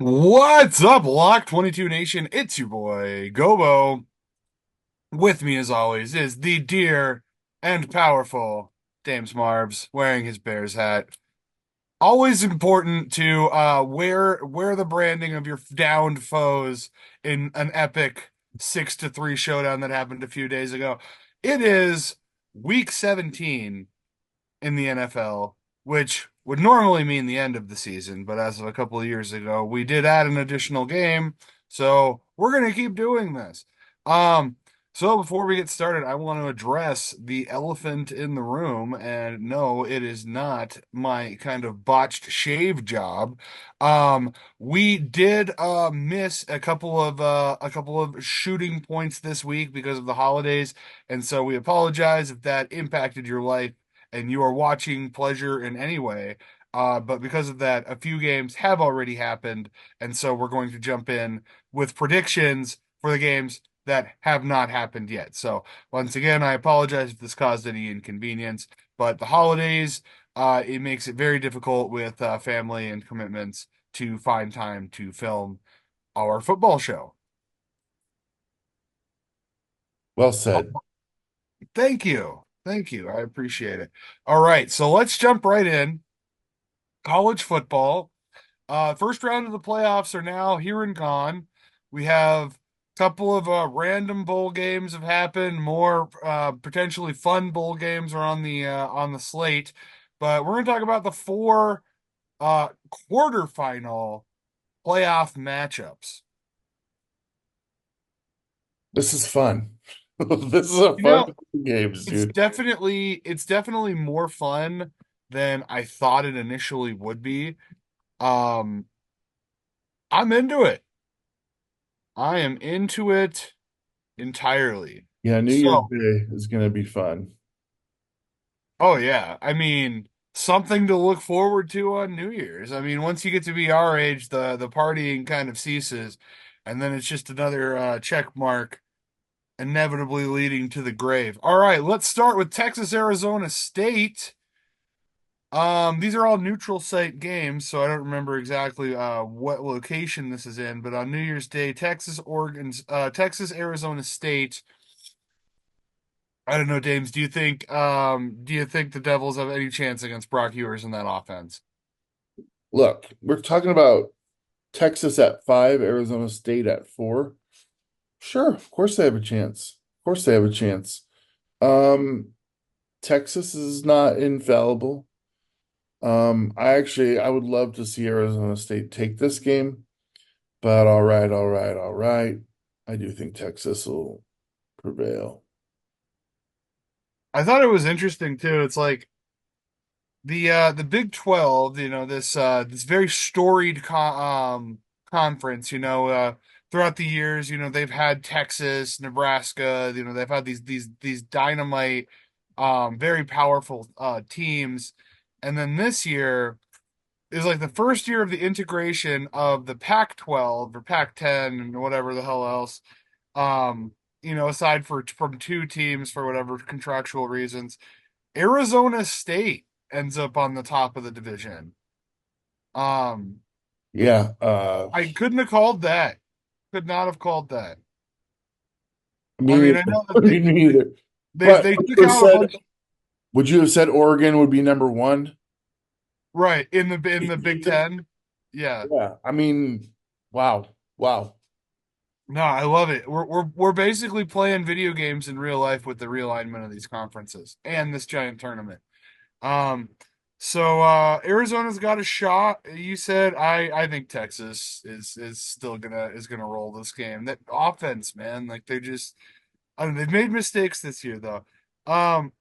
What's up, Lock 22 Nation? It's your boy, Gobo. With me, as always, is the dear and powerful Dames Marbs wearing his Bears hat. Always important to wear the branding of your downed foes in an epic 6-3 showdown that happened a few days ago. It is week 17 in the NFL, which would normally mean the end of the season, but as of a couple of years ago, we did add an additional game, so we're gonna keep doing this. Um, so before we get started, I want to address the elephant in the room, and no, it is not my kind of botched shave job. We did miss a couple of shooting points this week because of the holidays, and so we apologize if that impacted your life and you are watching pleasure in any way. But because of that, a few games have already happened, and so we're going to jump in with predictions for the games that have not happened yet. So once again, I apologize if this caused any inconvenience, but the holidays, it makes it very difficult with family and commitments to find time to film our football show. Well said. Thank you. Thank you. I appreciate it. All right, so let's jump right in. College football. First round of the playoffs are now here and gone. We have a couple of random bowl games have happened. More potentially fun bowl games are on the slate. But we're going to talk about the four quarterfinal playoff matchups. This is fun. This is a You fun know, couple of games, it's dude. definitely it's definitely more fun than I thought it initially would be. Um, I'm into it. I am into it entirely. Yeah, New Year's So, Day is gonna be fun. oh yeah, I mean, something to look forward to on New Year's. I mean, once you get to be our age, the partying kind of ceases, and then it's just another check mark, inevitably leading to the grave. All right, let's start with Texas Arizona State. These are all neutral site games, so I don't remember exactly what location this is in, but on New Year's Day, Texas Arizona State. I don't know, James. Do you think the Devils have any chance against Brock Ewers in that offense? Look, we're talking about Texas at 5, Arizona State at 4. Sure, of course they have a chance. Of course they have a chance. Um, Texas is not infallible. I would love to see Arizona State take this game, but all right, all right, all right. I do think Texas will prevail. I thought it was interesting too. It's like the Big 12, this very storied conference, throughout the years, they've had Texas, Nebraska, they've had these dynamite very powerful teams. And then this year is like the first year of the integration of the Pac-12 or Pac-10 and whatever the hell else. Aside from two teams for whatever contractual reasons, Arizona State ends up on the top of the division. Um, Yeah, I couldn't have called that. Could not have called that. I me mean, neither. I know that Me neither. they But they took out a bunch. would you have said Oregon would be number one? Right in the Big Ten. Yeah. Yeah. I mean, wow. Wow. No, I love it. We're basically playing video games in real life with the realignment of these conferences and this giant tournament. Um, so Arizona's got a shot. You said I think Texas is still gonna roll this game. That offense, man, like I don't know, they've made mistakes this year though. Um,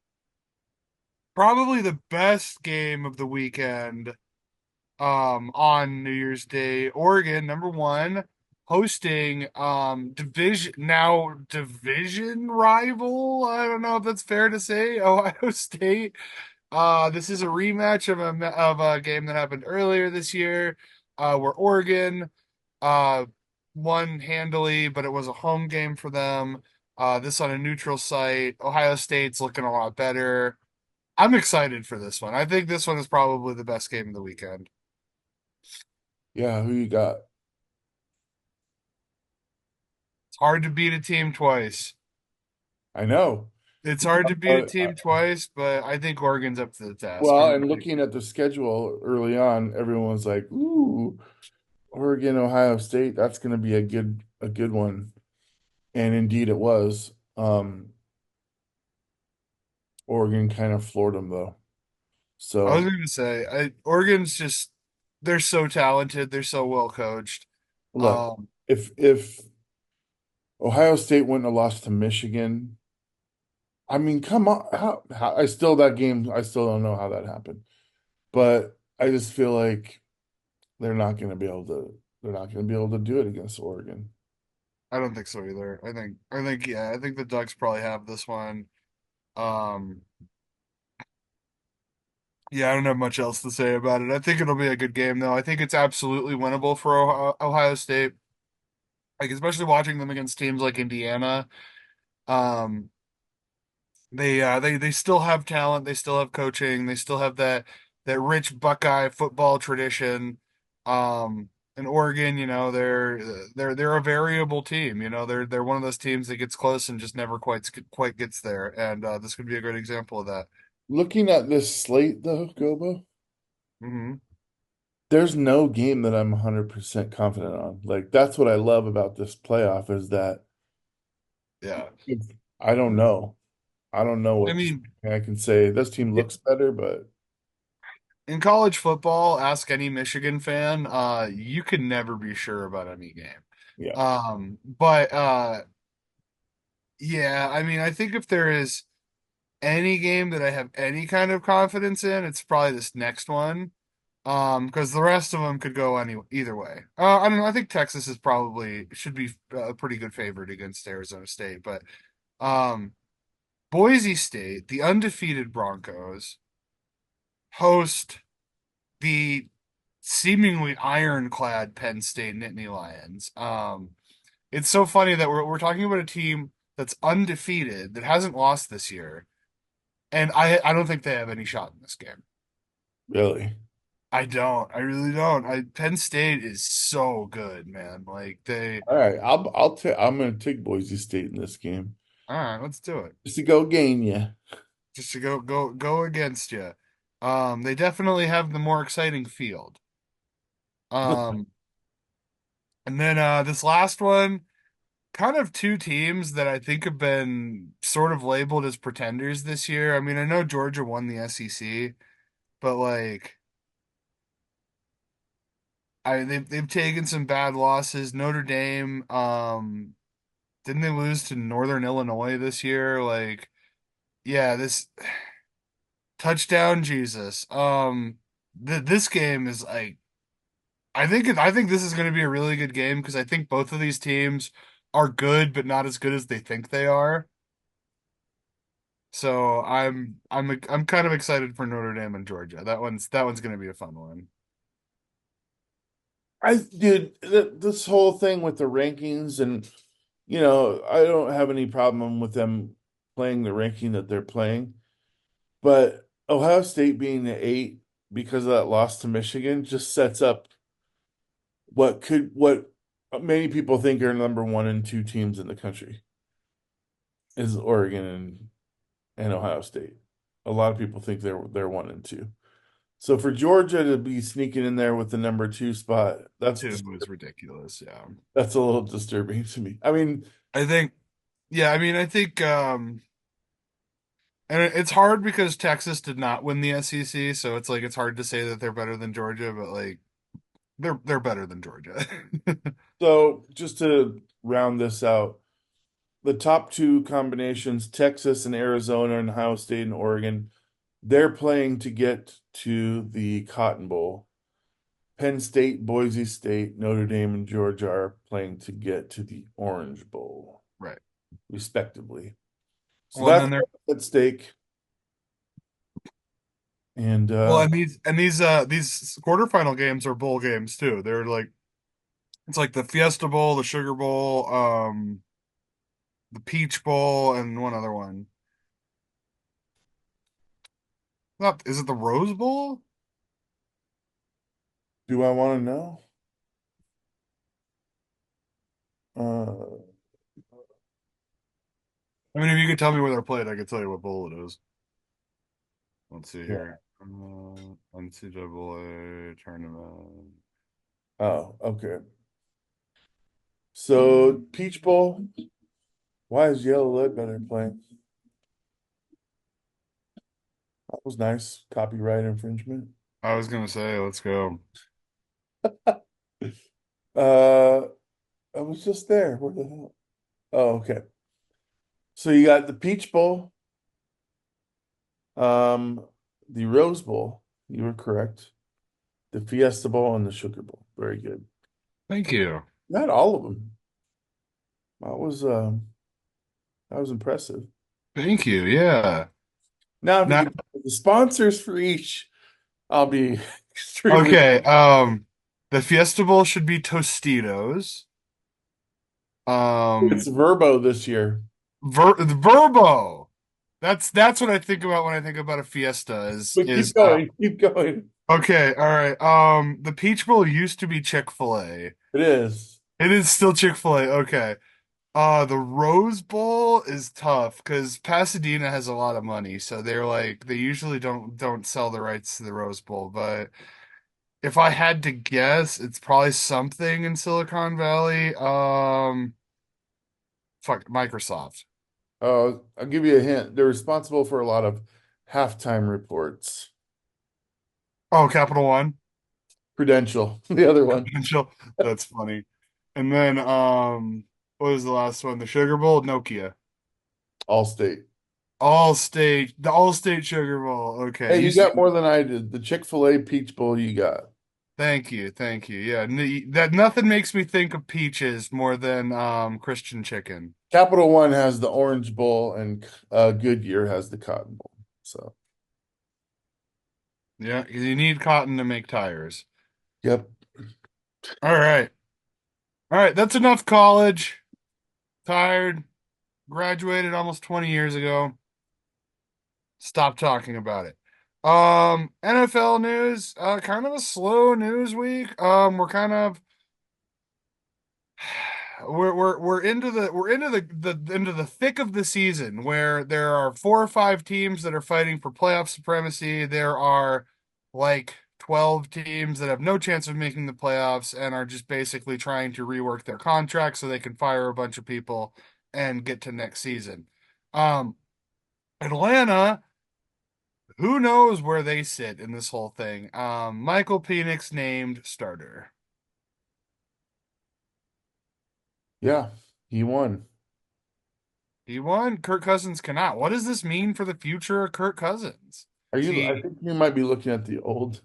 Probably the best game of the weekend on New Year's Day, Oregon, number one, hosting division rival. I don't know if that's fair to say, Ohio State. This is a rematch of a game that happened earlier this year, where Oregon uh won handily, but it was a home game for them. This on a neutral site. Ohio State's looking a lot better. I'm excited for this one. I think this one is probably the best game of the weekend. Yeah, who you got? hard to beat a team twice. I know. It's hard to beat a Uh, team twice, but I think Oregon's up to the task. well, and looking at the schedule early on, everyone was like, "Ooh, Oregon, Ohio State, that's going to be a good one." And indeed it was. Oregon kind of floored them though. I was So going to say, Oregon's just they're so talented, they're so well coached. look, Um, if Ohio State wouldn't have lost to Michigan, I mean, come on, how I still that game, I still don't know how that happened. But I just feel like they're not going to be able to do it against Oregon. I don't think so either. I think the Ducks probably have this one. Um, yeah, I don't have much else to say about it. I think it'll be a good game though. I think it's absolutely winnable for Ohio State. Like especially watching them against teams like Indiana. Um, they still have talent, they still have coaching, they still have that rich Buckeye football tradition. In Oregon, they're a variable team. They're one of those teams that gets close and just never quite gets there. And this could be a great example of that. Looking at this slate though, Gobo, Hmm. there's no game that I'm 100% confident on. Like that's what I love about this playoff is that Yeah. I don't know. I don't know I what mean, I can say. This team looks better, but in college football, ask any Michigan fan, you can never be sure about any game. yeah. But yeah, I mean, I think if there is any game that I have any kind of confidence in, it's probably this next one. Because the rest of them could go either way. I don't know. I think Texas is probably should be a pretty good favorite against Arizona State, but um, Boise State, the undefeated Broncos, host the seemingly ironclad Penn State Nittany Lions. It's so funny that we're talking about a team that's undefeated that hasn't lost this year, and I don't think they have any shot in this game. Really. I don't. I really don't. Penn State is so good, man. All right, I'm gonna take Boise State in this game. All right, let's do it. Just to go gain you. Just to go against you. They definitely have the more exciting field. Um, and then this last one, kind of two teams that I think have been sort of labeled as pretenders this year. I mean, I know Georgia won the SEC, but they've taken some bad losses. Notre Dame, didn't they lose to Northern Illinois this year? Yeah, this touchdown Jesus. This game is I think this is going to be a really good game because I think both of these teams are good, but not as good as they think they are. So I'm kind of excited for Notre Dame and Georgia. That one's going to be a fun one. Dude, this whole thing with the rankings and I don't have any problem with them playing the ranking that they're playing, but Ohio State being the eight because of that loss to Michigan just sets up what many people think are number one and two teams in the country is Oregon and Ohio State. A lot of people think they're one and two. So for Georgia to be sneaking in there with the number two spot, Two was ridiculous. Yeah, that's a little disturbing to me. I mean, I think. Yeah, I mean, I think. And it's hard because Texas did not win the SEC, so it's hard to say that they're better than Georgia, but they're better than Georgia. so just to round this out, the top two combinations, Texas and Arizona and Ohio State and Oregon, they're playing to get to the Cotton Bowl. Penn State, Boise State, Notre Dame, and Georgia are playing to get to the Orange Bowl, Right. respectively. So Well, and that's then there. at stake. And Well, and these quarterfinal games are bowl games too. They're it's like the Fiesta Bowl, the Sugar Bowl, the Peach Bowl, and one other one. Not is it the Rose Bowl? do I want to know? Uh, I mean, if you could tell me where they're played, I could tell you what bowl it is. Let's see Yeah. here. NCAA tournament. Oh, okay. So Peach Bowl. Why is Yellow Ledbetter playing? That was nice. Copyright infringement. I was gonna say, let's go. Uh, I was just there. Where the hell? Oh, okay. So you got the Peach Bowl, um, the Rose Bowl. You were correct. The Fiesta Bowl and the Sugar Bowl. Very good. Thank you. You had all of them. That was that was impressive. Thank you. Yeah. Now, if you Now, could the sponsors for each, I'll be extremely. okay. The Fiesta Bowl should be Tostitos. It's Um, Verbo this year. Verbo. That's what I think about when I think about a Fiesta. Is But is keep going, keep going. okay. All right. The Peach Bowl used to be Chick-fil-A. It is. It is still Chick-fil-A. Okay. The Rose Bowl is tough because Pasadena has a lot of money, so they're like they usually don't sell the rights to the Rose Bowl. But if I had to guess, it's probably something in Silicon Valley. Fuck Microsoft. I'll give you a hint. They're responsible for a lot of halftime reports. Oh, Capital One. Prudential, the other one. Prudential. That's funny. And then what was the last one? The Sugar Bowl, Nokia. Allstate. Allstate, the Allstate Sugar Bowl. Okay, Hey, you you see. got more than I did. The Chick-fil-A Peach Bowl you got. Thank you, thank you. Yeah, that nothing makes me think of peaches more than Christian chicken. Capital One has the Orange Bowl and Goodyear has the Cotton Bowl. So, Yeah, you need cotton to make tires. yep. All right, all right. That's enough college. Tired. Graduated almost 20 years ago. Stop talking about it. NFL news. Kind of a slow news week. We're kind of we're into the thick of the season where there are 4 or 5 teams that are fighting for playoff supremacy. There are like 12 teams that have no chance of making the playoffs and are just basically trying to rework their contracts so they can fire a bunch of people and get to next season. Um, Atlanta, who knows where they sit in this whole thing? Michael Penix named starter. Yeah, he won. He won. Kirk Cousins cannot. What does this mean for the future of Kirk Cousins? Are you? I See, think you might be looking at the old.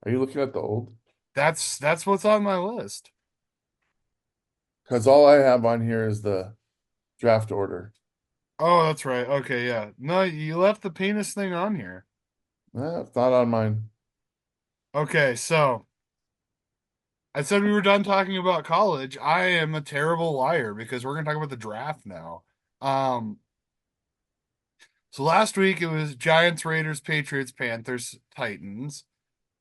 Are you looking at the old? that's what's on my list. Because all I have on here is the draft order. Oh, that's right. Okay, yeah. No, you left the penis thing on here. It's not on mine. Okay, so I said we were done talking about college. I am a terrible liar because we're gonna talk about the draft now. Um, so last week it was Giants, Raiders, Patriots, Panthers, Titans.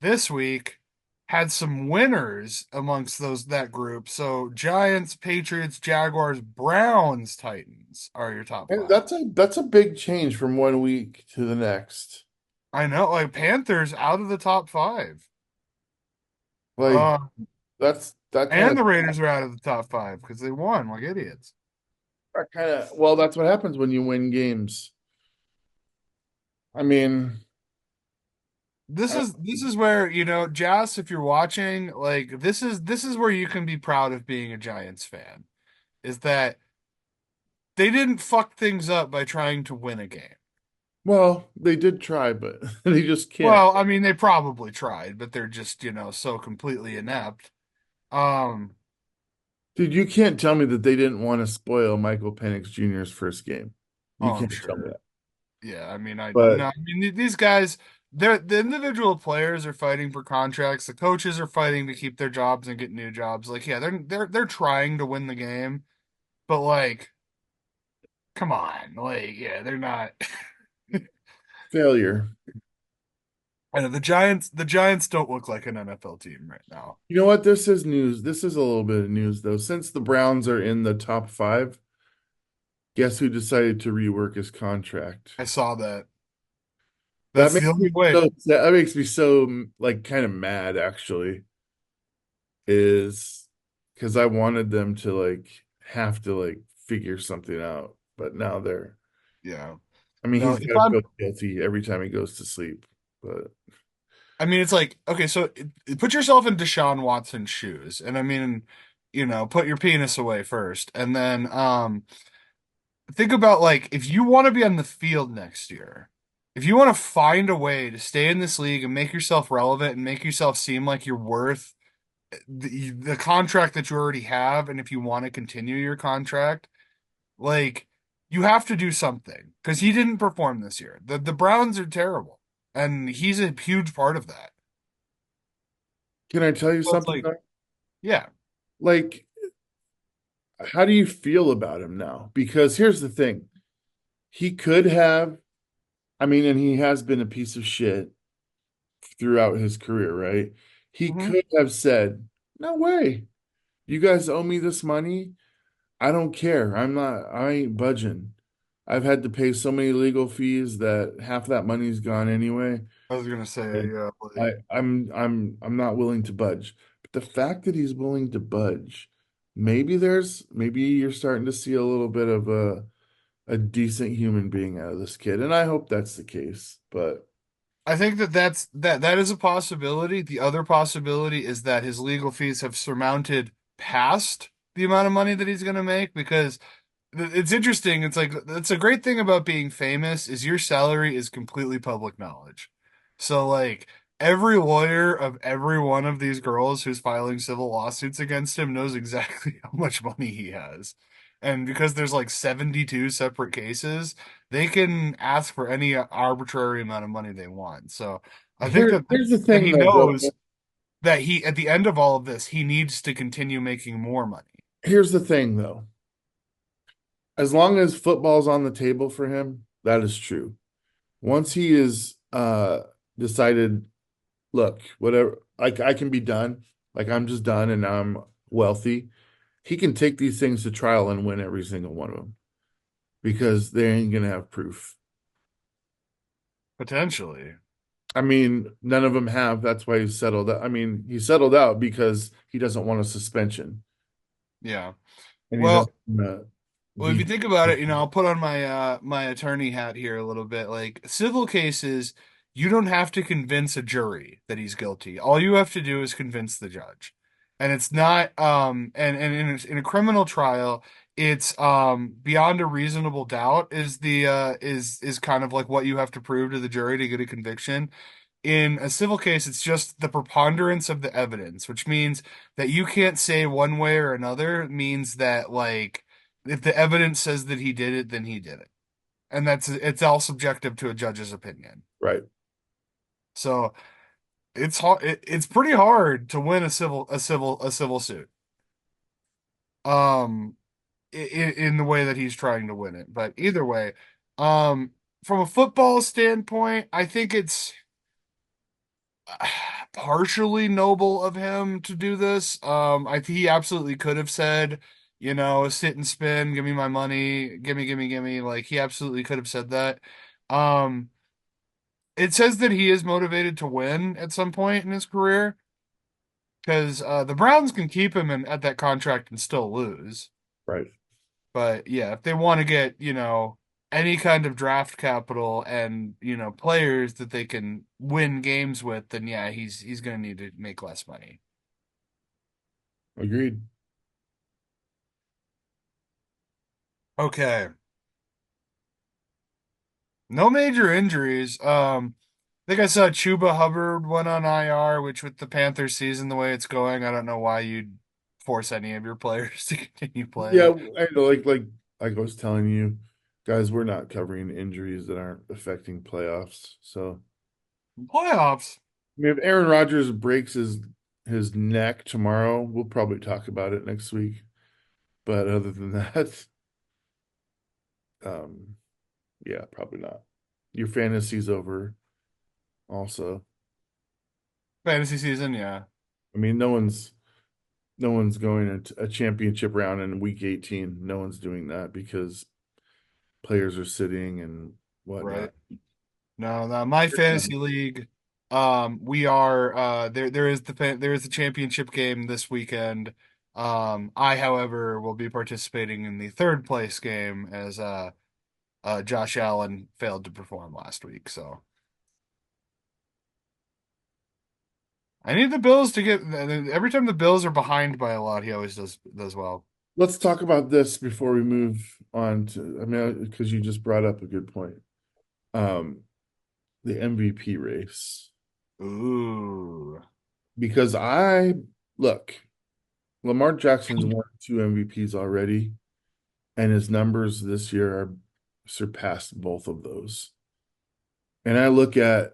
This week had some winners amongst that group. So Giants, Patriots, Jaguars, Browns, Titans are your top And five. that's a big change from one week to the next. I know, like Panthers out of the top five. Like Uh, that kind and of the Raiders are out of the top five because they won like idiots. well, that's what happens when you win games. I mean, This is where, Jazz, if you're watching, like this is where you can be proud of being a Giants fan, is that they didn't fuck things up by trying to win a game. well, they did try, but they just can't. Well, I mean, they probably tried, but they're just, so completely inept. Um, Dude, you can't tell me that they didn't want to spoil Michael Penix Jr.'s first game. oh, You I'm can't tell me sure. that. Yeah, I mean, But no, I mean, these guys, the individual players are fighting for contracts. The coaches are fighting to keep their jobs and get new jobs. Like, yeah, they're trying to win the game, but like, come on, like, yeah, they're not. failure. I know the Giants don't look like an NFL team right now. You know what? This is news. This is a little bit of news, though. Since the Browns are in the top five, Guess who decided to rework his contract? I saw that. That That's makes the me only way. so that makes me so like kind of mad actually, is because I wanted them to like have to like figure something out, but now they're Yeah. I mean No, he's if got to I'm, feel guilty every time he goes to sleep. But I mean, it's like, okay, so put yourself in Deshaun Watson's shoes. And I mean, put your penis away first. And then think about like if you want to be on the field next year, if you want to find a way to stay in this league and make yourself relevant and make yourself seem like you're worth the contract that you already have, and if you want to continue your contract, like you have to do something because he didn't perform this year. The Browns are terrible, and he's a huge part of that. can I tell you So it's something like, though? yeah, Like, how do you feel about him now? Because here's the thing. He could have, I mean, and he has been a piece of shit throughout his career, right? He hmm could have said, "No way. You guys owe me this money. I don't care. I ain't budging. I've had to pay so many legal fees that half that money's gone anyway. I was gonna say, And yeah, like I'm not willing to budge." But the fact that he's willing to budge, maybe you're starting to see a little bit of a decent human being out of this kid. And I hope that's the case. But I think that is a possibility. The other possibility is that his legal fees have surmounted past the amount of money that he's going to make because it's interesting. It's like that's a great thing about being famous is your salary is completely public knowledge. So like every lawyer of every one of these girls who's filing civil lawsuits against him knows exactly how much money he has. And because there's like 72 separate cases, they can ask for any arbitrary amount of money they want. So I think here's the that thing he though, bro. knows that he at the end of all of this, he needs to continue making more money. Here's the thing though. As long as football's on the table for him, that is true. Once he is decided, look, whatever, like I can be done, like I'm just done and now I'm wealthy, he can take these things to trial and win every single one of them because they ain't gonna have proof. Potentially. I mean, none of them have. That's why he's settled out. I mean, he settled out because he doesn't want a suspension Yeah. and he Well, doesn't want to if you be. think about it, I'll put on my attorney hat here a little bit. Like civil cases, you don't have to convince a jury that he's guilty. All you have to do is convince the judge. And it's not and in a criminal trial, it's beyond a reasonable doubt is the is kind of like what you have to prove to the jury to get a conviction. In a civil case, it's just the preponderance of the evidence, which means that you can't say one way or another. It means that like if the evidence says that he did it, then he did it. And it's all subjective to a judge's opinion. Right. So it's hard it's pretty hard to win a civil suit. Um in the way that he's trying to win it. But either way, um from a football standpoint, I think it's partially noble of him to do this. He absolutely could have said, sit and spin, give me my money, gimme. Like he absolutely could have said that. Um, it says that he is motivated to win at some point in his career because the Browns can keep him at that contract and still lose. Right. But yeah, if they want to get, any kind of draft capital and, players that they can win games with, then yeah, he's gonna need to make less money. Agreed. Okay. No major injuries. I think I saw Chuba Hubbard went on IR, which with the Panthers season the way it's going, I don't know why you'd force any of your players to continue Yeah, playing. I know, like I was telling you, guys, we're not covering injuries that aren't affecting playoffs. So, Playoffs. I mean, if Aaron Rodgers breaks his neck tomorrow, we'll probably talk about it next week. But other than that, um, yeah, probably not. Your fantasy's over also. Fantasy season, yeah. I mean, no one's going into a championship round in week 18. No one's doing that because players are sitting and Right. whatnot. No, no, my fantasy league, we are there is the championship game this weekend. I, however, will be participating in the third place game as Josh Allen failed to perform last week. So I need the Bills to get every time the Bills are behind by a lot, he always does well. Let's talk about this before we move on to, I mean, because you just brought up a good point. Um, the MVP race. Ooh, Because look, Lamar Jackson's won 2 MVPs already, and his numbers this year are surpassed both of those. And I look at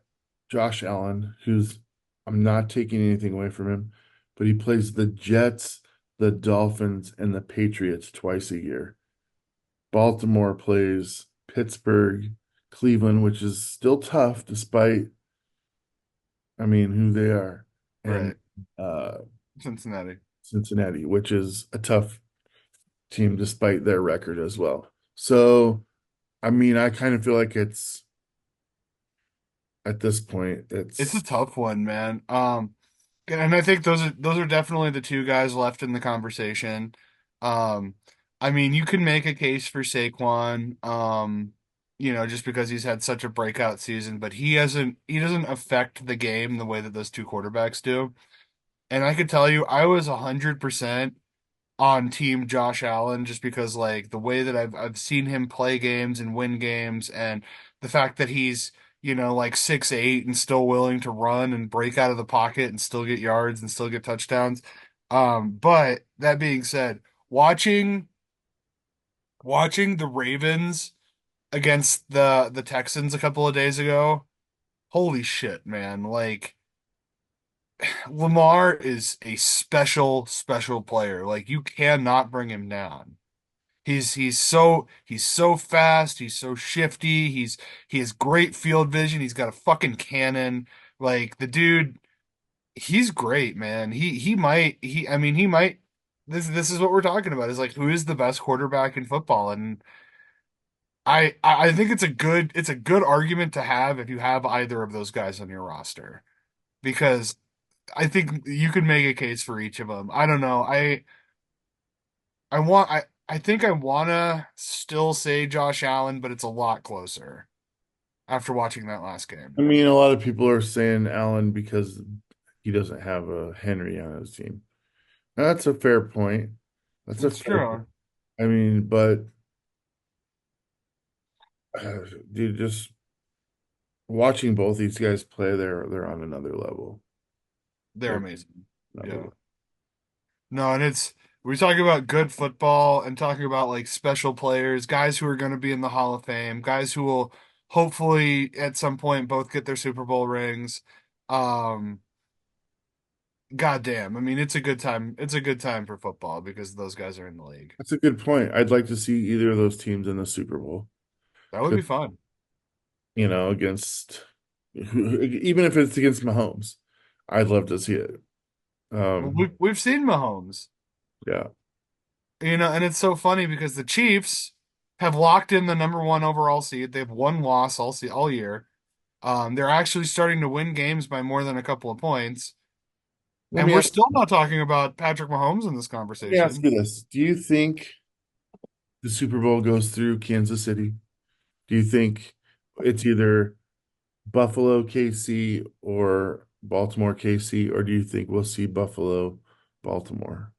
Josh Allen, who's I'm not taking anything away from him, but he plays the Jets, the Dolphins, and the Patriots twice a year. Baltimore plays Pittsburgh, Cleveland, which is still tough despite, I mean, who they are, and right. uh, Cincinnati. Cincinnati, which is a tough team despite their record as well. So, I mean, I kind of feel like it's at this point, It's a it's tough one, man. And I think those are definitely the two guys left in the conversation. Um, I mean, you can make a case for Saquon, just because he's had such a breakout season, but he doesn't affect the game the way that those two quarterbacks do. And I could tell you, I was 100% on team Josh Allen just because like the way that I've seen him play games and win games and the fact that he's, like 6'8" and still willing to run and break out of the pocket and still get yards and still get touchdowns. But that being said, watching the Ravens against the Texans a couple of days ago, holy shit, man. Like Lamar is a special, special player. Like you cannot bring him down. He's so fast, he's so shifty, he has great field vision, he's got a fucking cannon. Like the dude, he's great, man. He might this is what we're talking about is like who is the best quarterback in football and I think it's a good argument to have if you have either of those guys on your roster because I think you could make a case for each of them. I don't know. I think I wanna still say Josh Allen, but it's a lot closer after watching that last I game. mean, a lot of people are saying Allen because he doesn't have a Henry on his team. That's a fair point. That's a It's fair point. true. I mean, but dude, just watching both these guys play, they're on another level. They're They're amazing. another Yeah. level. No, and we talking about good football and talking about like special players, guys who are going to be in the Hall of Fame, guys who will hopefully at some point both get their Super Bowl rings. Um, Goddamn. I mean, it's a good time. It's a good time for football because those guys are in the league. That's a good point. I'd like to see either of those teams in the Super Bowl. That would be 'Cause, fun. against even if it's against Mahomes, I'd love to see it. Well, Um, we've seen Mahomes. yeah. And it's so funny because the Chiefs have locked in the number one overall seed. They've one loss all year. They're actually starting to win games by more than a couple of points. Let And me we're ask, still not talking about Patrick Mahomes in this let me ask conversation. you this. Do you think the Super Bowl goes through Kansas City? Do you think it's either Buffalo KC or Baltimore KC, or do you think we'll see Buffalo Baltimore?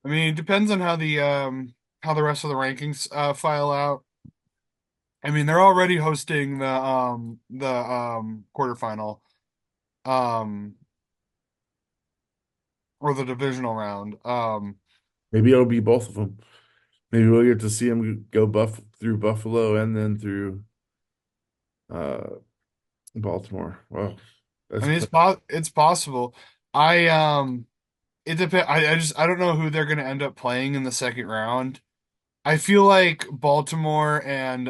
I mean, it depends on how the rest of the rankings file out. I mean, they're already hosting the quarterfinal um or the divisional round. Maybe it'll be both of them. Maybe we'll get to see them go buff through Buffalo and then through uh Baltimore. Well, I that's mean, it's possible. I It depends. I don't know who they're going to end up playing in the second round. I feel like Baltimore and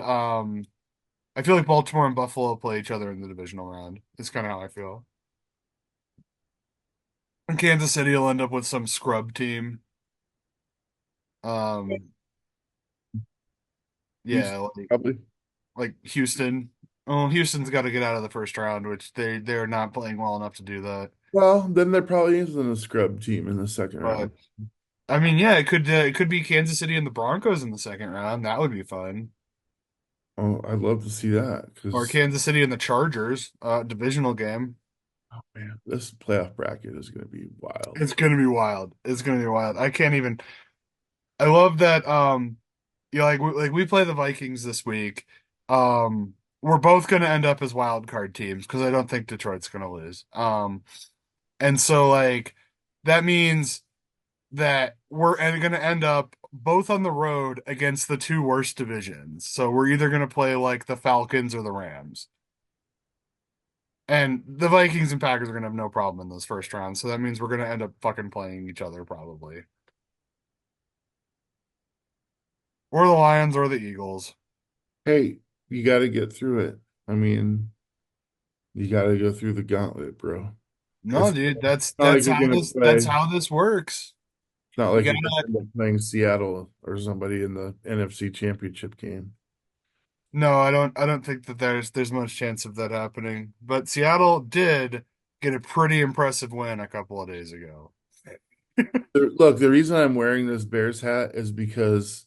Buffalo play each other in the divisional round. It's kind of how I feel. And Kansas City will end up with some scrub team. Um, Yeah, Probably. like Houston. Oh, Houston's got to get out of the first round, which they're not playing well enough to do that. Well, then there probably isn't a scrub team in the second But round. I mean, yeah, it could be Kansas City and the Broncos in the second round. That would be fun. Oh, I'd love to see that Or because, Kansas City and the Chargers, divisional game. oh man, this playoff bracket is going to be wild. It's gonna be wild. It's gonna be wild. I can't even. I love that. Like we play the Vikings this week. We're both gonna end up as wild card teams because I don't think Detroit's gonna lose. And so like that means that we're going to end up both on the road against the two worst divisions. So we're either going to play like the Falcons or the Rams. And the Vikings and Packers are going to have no problem in those first rounds. So that means we're going to end up fucking playing each other probably. Or the Lions or the Eagles. Hey, you got to get through it. I mean, you got to go through the gauntlet, bro. No, It's dude, not like you're gonna that's play. how this works. It's not You like gotta you're gonna end up playing Seattle or somebody in the NFC Championship game. No, I don't think that there's much chance of that happening. But Seattle did get a pretty impressive win a couple of days ago. Look, the reason I'm wearing this Bears hat is because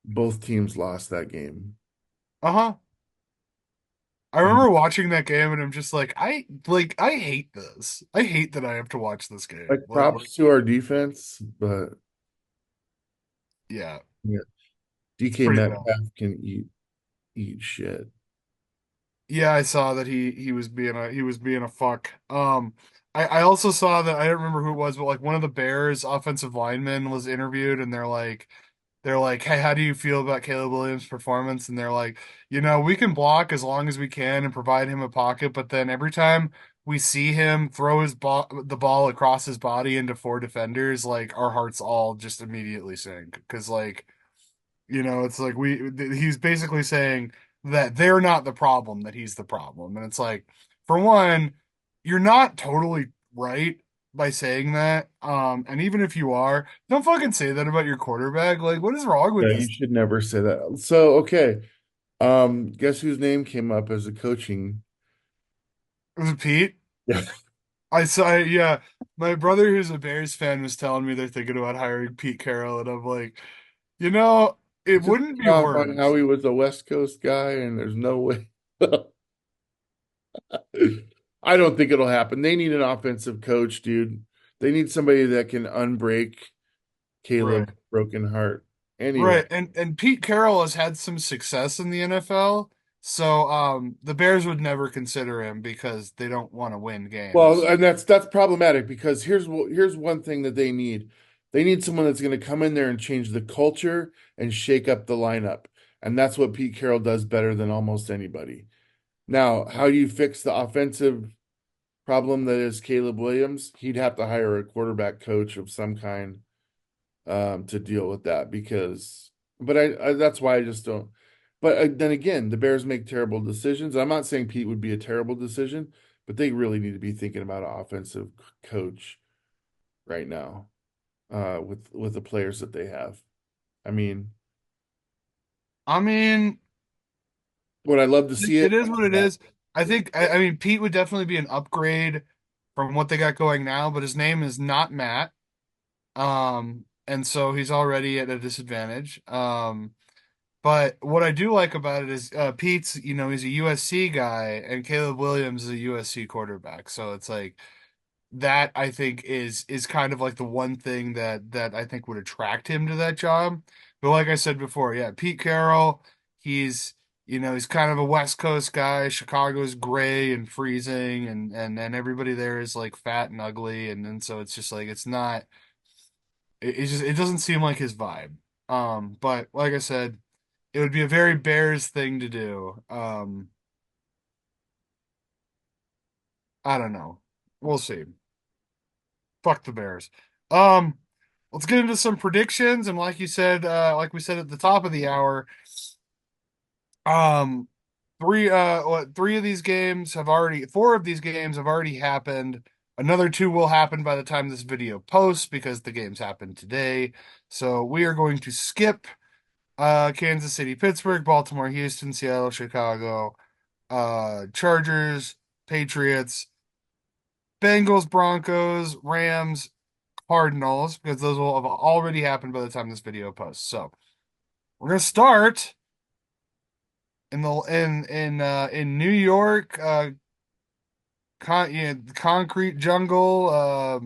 both teams lost that game. Uh-huh. I remember watching that game and I'm just I hate this. I hate that I have to watch this game. Like props to our defense, but Yeah, yeah, it's DK pretty bad. Metcalf can eat shit. Yeah, I saw that he was being a fuck. I also saw that I don't remember who it was, but like one of the Bears offensive linemen was interviewed and they're like, "Hey, how do you feel about Caleb Williams' performance?" And they're like, we can block as long as we can and provide him a pocket, but then every time we see him throw the ball across his body into four defenders, like our hearts all just immediately sink because it's like he's basically saying that they're not the problem, that he's the problem. And it's like, for one, you're not totally right by saying that. And even if you are, don't fucking say that about your quarterback. Like, what is wrong with Yeah, you this? should never say that. So, okay. Guess whose name came up as a coaching? Was it Pete? Yeah. I saw, yeah. My brother, who's a Bears fan, was telling me they're thinking about hiring Pete Carroll, and I'm like, you know, it Just wouldn't be off on how worse. he was a West Coast guy, and there's no way. I don't think it'll happen. They need an offensive coach, dude. They need somebody that can unbreak Right. Caleb's broken heart. Anyway, Right. And Pete Carroll has had some success in the NFL. So the Bears would never consider him because they don't want to win well, games. and that's problematic because here's one thing that they need. They need someone that's going to come in there and change the culture and shake up the lineup. And that's what Pete Carroll does better than almost anybody. Now, how do you fix the offensive problem that is Caleb Williams? He'd have to hire a quarterback coach of some kind to deal with that because, but I that's why I just don't. But then again, the Bears make terrible decisions. I'm not saying Pete would be a terrible decision, but they really need to be thinking about an offensive coach right now with the players that they have. I mean, I mean, would I love to see it it? is what it is. I mean Pete would definitely be an upgrade from what they got going now, but his name is not Matt. And so he's already at a disadvantage. But what I do like about it is Pete's, he's a USC guy and Caleb Williams is a USC quarterback. So it's like that I think is kind of like the one thing that I think would attract him to that job. But like I said before, yeah, Pete Carroll, he's he's kind of a West Coast guy. Chicago's gray and freezing and everybody there is like fat and ugly and so it's just like it doesn't seem like his vibe. But like I said, it would be a very Bears thing to do. I don't know. We'll see. Fuck the Bears. Um, let's get into some predictions. And like you said, like we said at the top of the hour, um, three of these games have already, four of these games have already happened. Another two will happen by the time this video posts because the games happened today. So we are going to skip Kansas City, Pittsburgh, Baltimore, Houston, Seattle, Chicago, Chargers, Patriots, Bengals, Broncos, Rams, Cardinals, because those will have already happened by the time this video posts. So we're gonna start in New York, concrete jungle.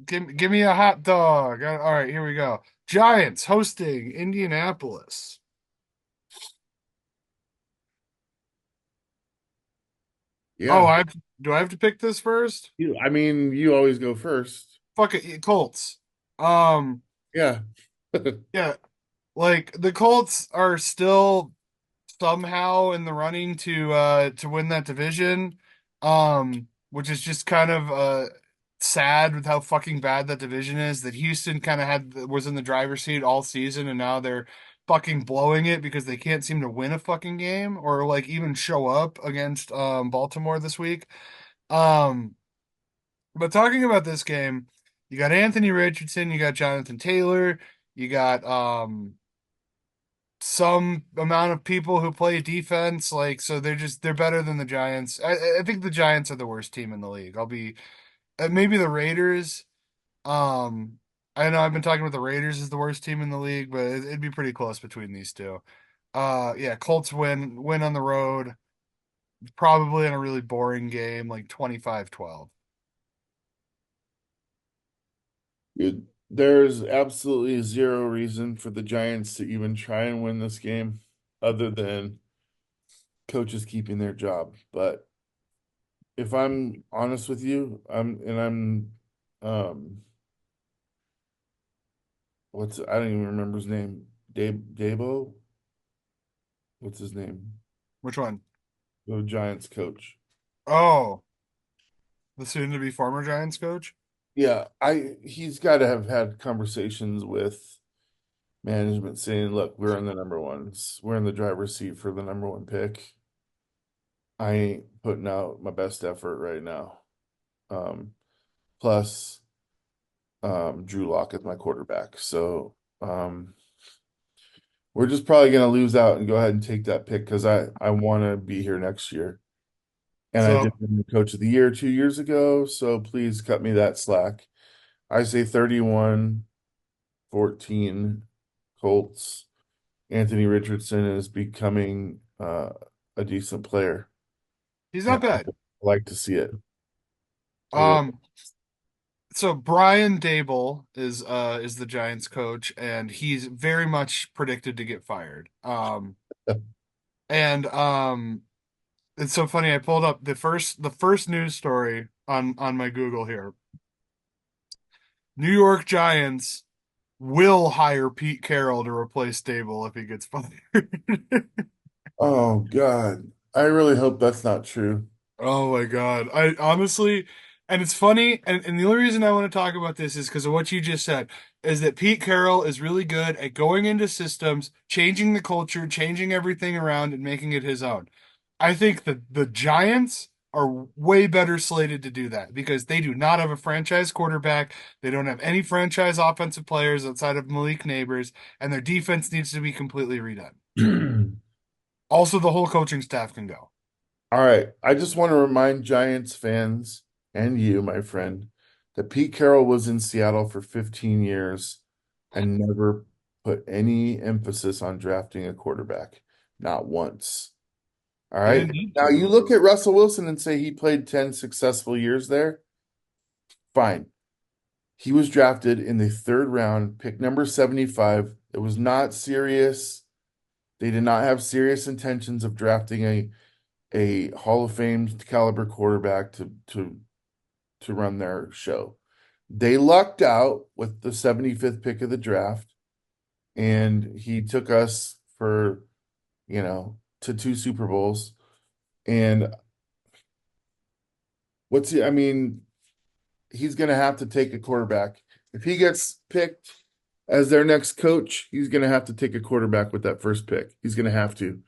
Give me a hot dog. All right, here we go. Giants hosting Indianapolis. Oh, Yeah. do I have to pick this first? I mean, you always go first. Fuck it, Colts. Um, Yeah. yeah, like the Colts are still somehow in the running to win that division. Which is just kind of sad with how fucking bad that division is. That Houston kind of was in the driver's seat all season, and now they're fucking blowing it because they can't seem to win a fucking game or like even show up against Baltimore this week. Um, but talking about this game, you got Anthony Richardson, you got Jonathan Taylor, you got some amount of people who play defense, like so they're better than the Giants. I think the Giants are the worst team in the league. I'll be maybe the Raiders. Um, I know I've been talking about the Raiders as the worst team in the league, but it'd be pretty close between these two. Yeah, Colts win on the road, probably in a really boring game, like 25-12. There's absolutely zero reason for the Giants to even try and win this game other than coaches keeping their job. But if I'm honest with you, I'm um I don't even remember his name. Dabo? What's his name? Which one? The Giants coach. Oh, the soon-to-be former Giants coach. Yeah, he's got to have had conversations with management saying, look, we're in the number ones. We're in the driver's seat for the number one pick. I ain't putting out my best effort right now. Um, plus, Drew Lock is my quarterback. So we're just probably going to lose out and go ahead and take that pick because I want to be here next year. And I did So win the coach of the year 2 years ago. So please cut me that slack. I say 31-14 Colts. Anthony Richardson is becoming a decent player. he's And not I bad. like to see it. I will. Um, so Brian Dable is the Giants coach, and he's very much predicted to get fired. And it's so funny. I pulled up the first news story on my Google here. New York Giants will hire Pete Carroll to replace Dable if he gets fired. Oh God. I really hope that's not true. Oh my God. I honestly, and it's funny, and the only reason I want to talk about this is because of what you just said, is that Pete Carroll is really good at going into systems, changing the culture, changing everything around, and making it his own. I think that the Giants are way better slated to do that because they do not have a franchise quarterback. They don't have any franchise offensive players outside of Malik Neighbors, and their defense needs to be completely redone. Also, the whole coaching staff can go. All right. I just want to remind Giants fans and you, my friend, that Pete Carroll was in Seattle for 15 years and never put any emphasis on drafting a quarterback. Not once. All He right. didn't need Now to. you look at Russell Wilson and say he played 10 successful years there. Fine. He was drafted in the third round, pick number 75. It was not serious. They did not have serious intentions of drafting a Hall of Fame caliber quarterback to run their show. They lucked out with the 75th pick of the draft, and he took us for, to two Super Bowls. And I mean, he's going to have to take a quarterback. If he gets picked as their next coach, he's going to have to take a quarterback with that first pick. He's going to have to.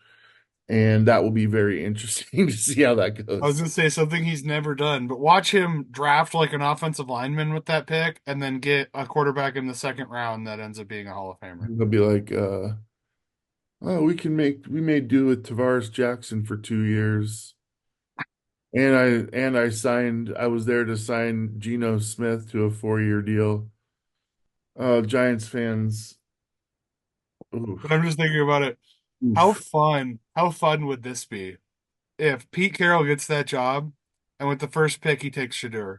and that will be very interesting to see how that I was goes. gonna say something he's never done, but watch him draft like an offensive lineman with that pick, and then get a quarterback in the second round that ends up being a Hall of Famer. They'll be like, "Oh, we may do with Tavares Jackson for 2 years." I was there to sign Geno Smith to a 4-year deal. Giants fans, But oof, I'm just thinking about it. oof. How fun would this be if Pete Carroll gets that job, and with the first pick he takes Shadur?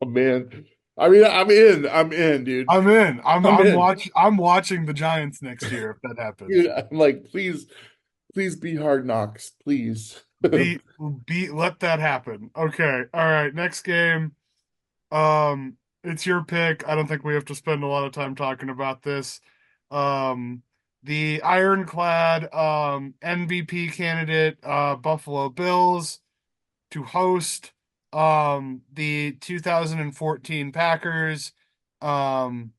Oh man. I mean, I'm in, dude. I'm in. I'm in. I'm watching the Giants next year if that happens. Dude, I'm like, please be Hard Knocks, please. Beat let that happen. Okay. All right. Next game. It's your pick. I don't think we have to spend a lot of time talking about this. Um, the ironclad MVP candidate, Buffalo Bills, to host the 2014 Packers, um,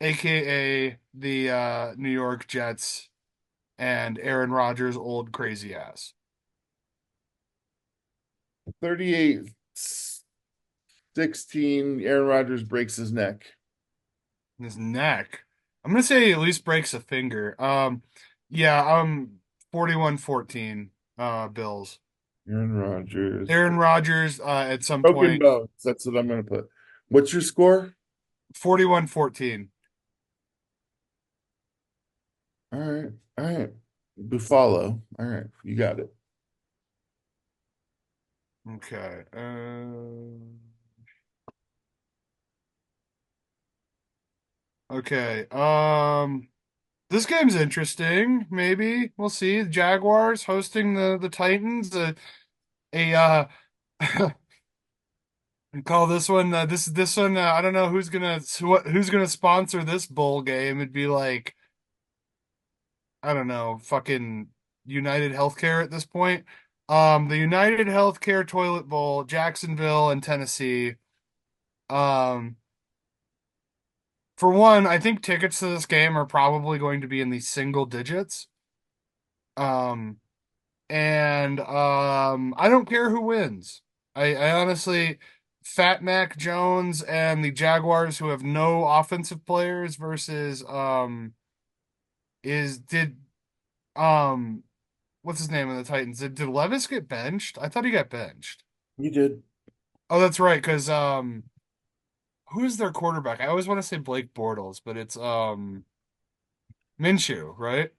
aka the New York Jets and Aaron Rodgers' old crazy ass. 38-16. Aaron Rodgers breaks his neck. His neck. I'm gonna say he at least breaks a finger. Yeah, 41-14, Bills. Aaron Rodgers. Aaron Rodgers, at some Broken point, bones. That's what I'm gonna put. What's your score? 41-14. All right. All right. Buffalo. All right. You got it. Okay. Okay. This game's interesting. Maybe we'll see. The Jaguars hosting the Titans. A call this one. This one. I don't know who's gonna sponsor this bowl game. It'd be like, I don't know, fucking United Healthcare at this point. The United Healthcare Toilet Bowl, Jacksonville and Tennessee. Um, for one, I think tickets to this game are probably going to be in the single digits. Um, and I don't care who wins. I honestly, Fat Mac Jones and the Jaguars, who have no offensive players, versus is did um what's his name in the Titans? Did Levis get benched? I thought he got benched. You did. Oh, that's right, because who is their quarterback? I always want to say Blake Bortles, but it's Minshew, right?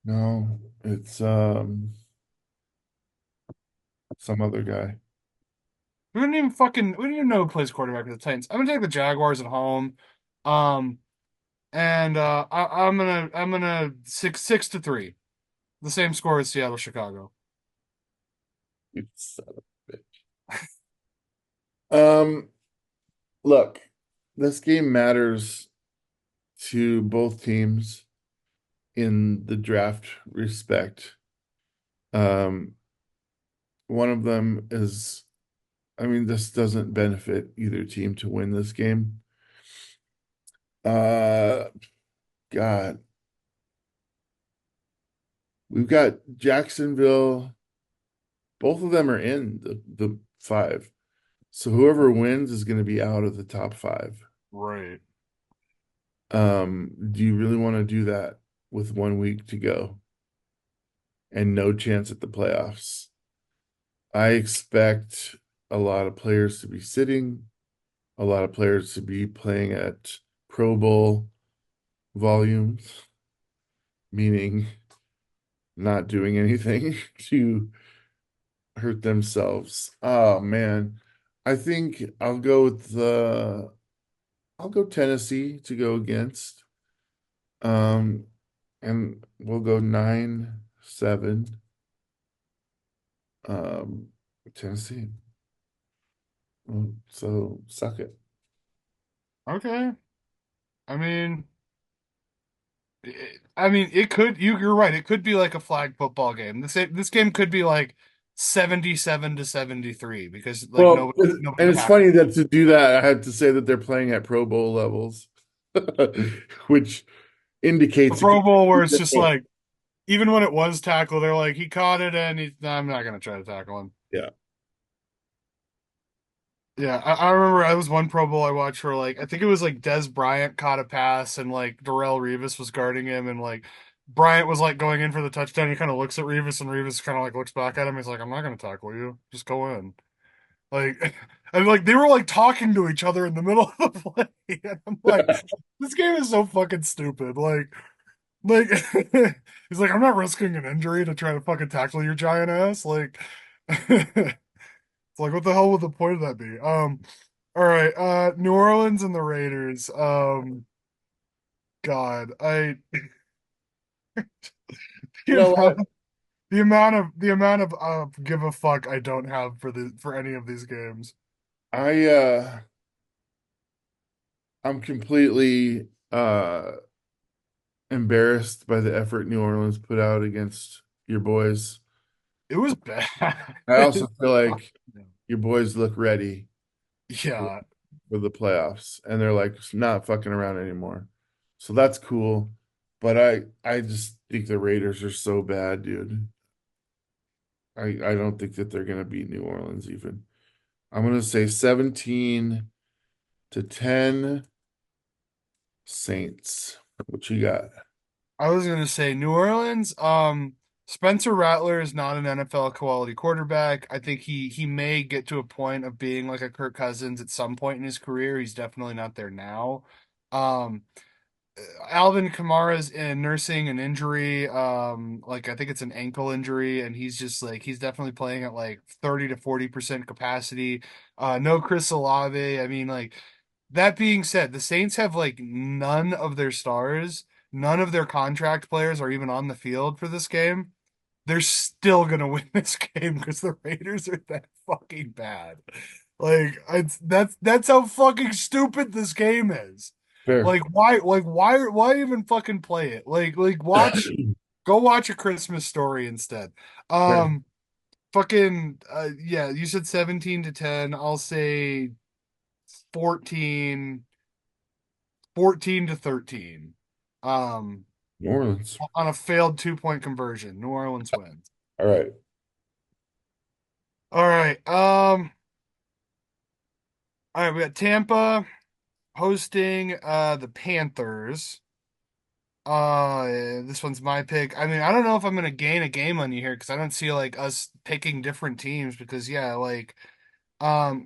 No, it's some other guy. We don't even know who plays quarterback for the Titans. I'm gonna take the Jaguars at home. Um and I'm gonna 6-3. The same score as Seattle, Chicago. You son of a bitch. Um, look, this game matters to both teams in the draft respect. Um, one of them is, I mean, this doesn't benefit either team to win this game. Uh, God, we've got Jacksonville. Both of them are in the five. So whoever wins is going to be out of the top five. Right. Do you really want to do that with 1 week to go and no chance at the playoffs? I expect a lot of players to be sitting, a lot of players to be playing at Pro Bowl volumes, meaning not doing anything to hurt themselves. Oh man. I think I'll go Tennessee to go against. Um and we'll go 9-7. Um Tennessee. So suck it. Okay. I mean, it could. You're right. It could be like a flag football game. This game could be like 77-73 because like Well, nobody and it's tackles. funny that to do that, I had to say that they're playing at Pro Bowl levels, which A indicates it Pro could Bowl where be it's just different. like even when it was tackle, they're like, he caught it and I'm not gonna try to tackle him. Yeah. Yeah, I remember I was one Pro Bowl I watched where like I think it was like Des Bryant caught a pass and like Darrell Revis was guarding him and like Bryant was like going in for the touchdown. He kind of looks at Revis and Revis kind of like looks back at him. He's like, I'm not gonna tackle you. Just go in. Like and like they were like talking to each other in the middle of the play. And I'm like, this game is so fucking stupid. Like he's like, I'm not risking an injury to try to fucking tackle your giant ass. Like it's like what the hell would the point of that be? All right, New Orleans and the Raiders. God, You the know amount what? of give a fuck I don't have for any of these games. I I'm completely embarrassed by the effort New Orleans put out against your boys. It was bad. I also feel like your boys look ready for, Yeah, for the playoffs and they're like not fucking around anymore. So that's cool. But I just think the Raiders are so bad, dude. I don't think that they're gonna beat New Orleans even. I'm gonna say 17-10 Saints. What you got? I was gonna say New Orleans. Spencer Rattler is not an NFL quality quarterback. I think he may get to a point of being like a Kirk Cousins at some point in his career. He's definitely not there now. Um, Alvin Kamara's in nursing an injury. Like I think it's an ankle injury, and he's just like he's definitely playing at like 30 to 40% capacity. No Chris Olave. I mean, like that being said, the Saints have like none of their stars, none of their contract players are even on the field for this game. They're still gonna win this game because the Raiders are that fucking bad. Like that's how fucking stupid this game is. Fair. Why even fucking play it? Go watch A Christmas Story instead. Fair. Um fucking yeah, you said 17-10. I'll say 14 14-13. Um New Orleans. on a failed 2-point conversion. New Orleans wins. All right. All right. All right, we got Tampa hosting the Panthers. This one's my pick. I mean, I don't know if I'm gonna gain a game on you here because I don't see like us picking different teams because yeah, like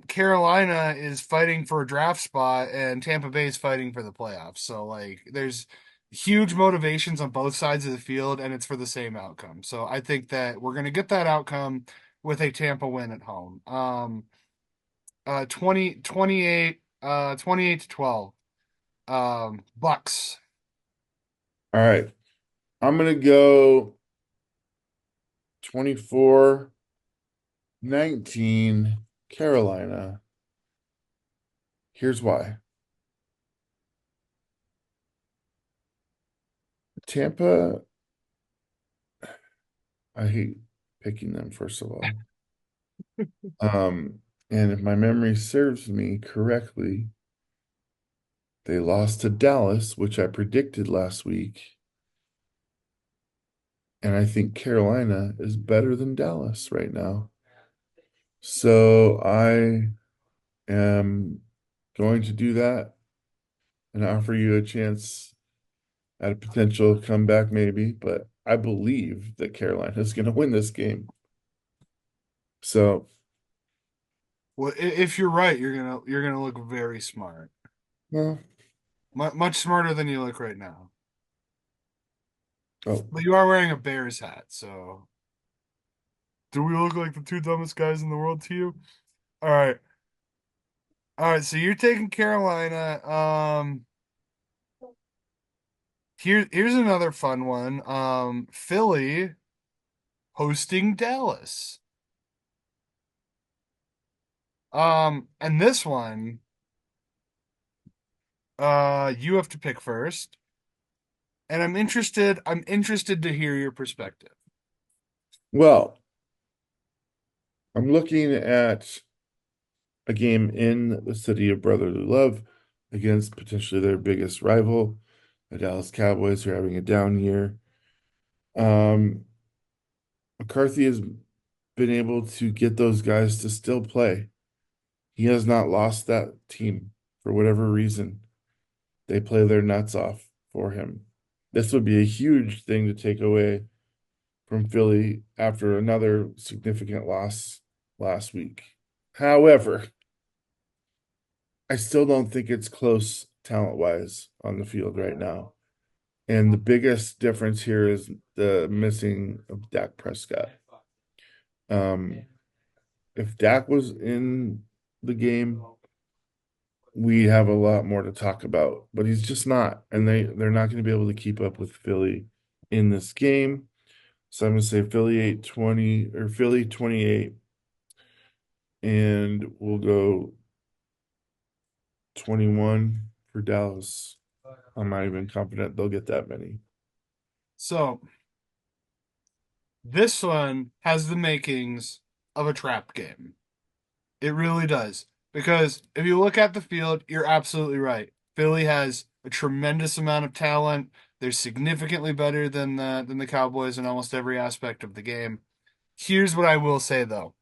Carolina is fighting for a draft spot and Tampa Bay is fighting for the playoffs. So like there's huge motivations on both sides of the field and it's for the same outcome. So I think that we're gonna get that outcome with a Tampa win at home. 28 to 12. Bucks. All right. I'm gonna go 24-19 Carolina. Here's why. Tampa, I hate picking them, first of all. Um, and if my memory serves me correctly, they lost to Dallas, which I predicted last week. And I think Carolina is better than Dallas right now. So I am going to do that and offer you a chance at a potential comeback, maybe. But I believe that Carolina is going to win this game. So, Well, if you're right, you're gonna look very smart, well, much smarter than you look right now. oh, But you are wearing a Bears hat, so do we look like the two dumbest guys in the world to you? All right, all right. So you're taking Carolina. Here's another fun one. Philly hosting Dallas. And this one, you have to pick first, and I'm interested to hear your perspective. well, I'm looking at a game in the city of brotherly love against potentially their biggest rival, the Dallas Cowboys, who are having a down year. Um, McCarthy has been able to get those guys to still play. He has not lost that team for whatever reason. They play their nuts off for him. This would be a huge thing to take away from Philly after another significant loss last week. However, I still don't think it's close talent-wise on the field right now. And the biggest difference here is the missing of Dak Prescott. Um, if Dak was in the game, we have a lot more to talk about, but he's just not, and they're not going to be able to keep up with Philly in this game. So I'm going to say Philly 8-20 or Philly 28, and we'll go 21 for Dallas. I'm not even confident they'll get that many. So this one has the makings of a trap game. It really does. Because if you look at the field, you're absolutely right. Philly has a tremendous amount of talent. They're significantly better than the Cowboys in almost every aspect of the game. Here's what I will say though.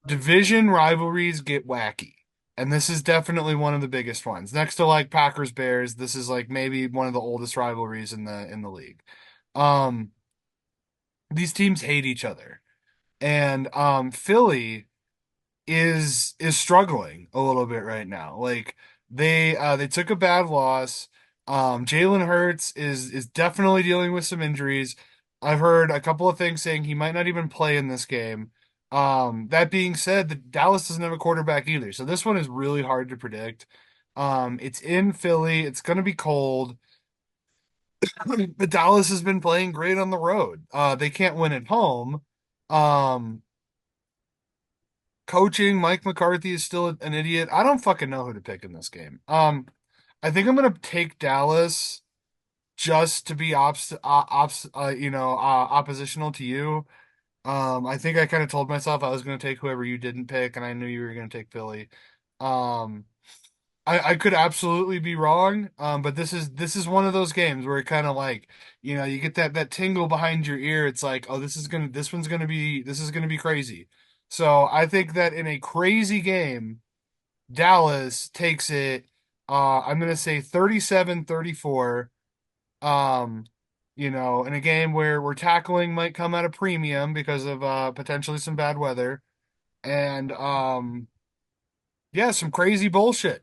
Division rivalries get wacky. And this is definitely one of the biggest ones. Next to like Packers Bears, this is like maybe one of the oldest rivalries in the league. Um these teams hate each other. And Philly is struggling a little bit right now. Like they took a bad loss. Jalen Hurts is definitely dealing with some injuries. I've heard a couple of things saying he might not even play in this game. That being said, the Dallas doesn't have a quarterback either, so this one is really hard to predict. It's in Philly. It's gonna be cold. But Dallas has been playing great on the road. They can't win at home. Um, Coaching, Mike McCarthy is still an idiot. I don't fucking know who to pick in this game. I think I'm gonna take Dallas just to be oppositional to you. I think I kind of told myself I was gonna take whoever you didn't pick, and I knew you were gonna take Philly. Um, I could absolutely be wrong. But this is one of those games where it kind of like, you get that tingle behind your ear. It's like, oh, this is gonna be crazy. So I think that in a crazy game, Dallas takes it. I'm gonna say 37-34. Um, in a game where tackling might come at a premium because of potentially some bad weather and yeah, some crazy bullshit.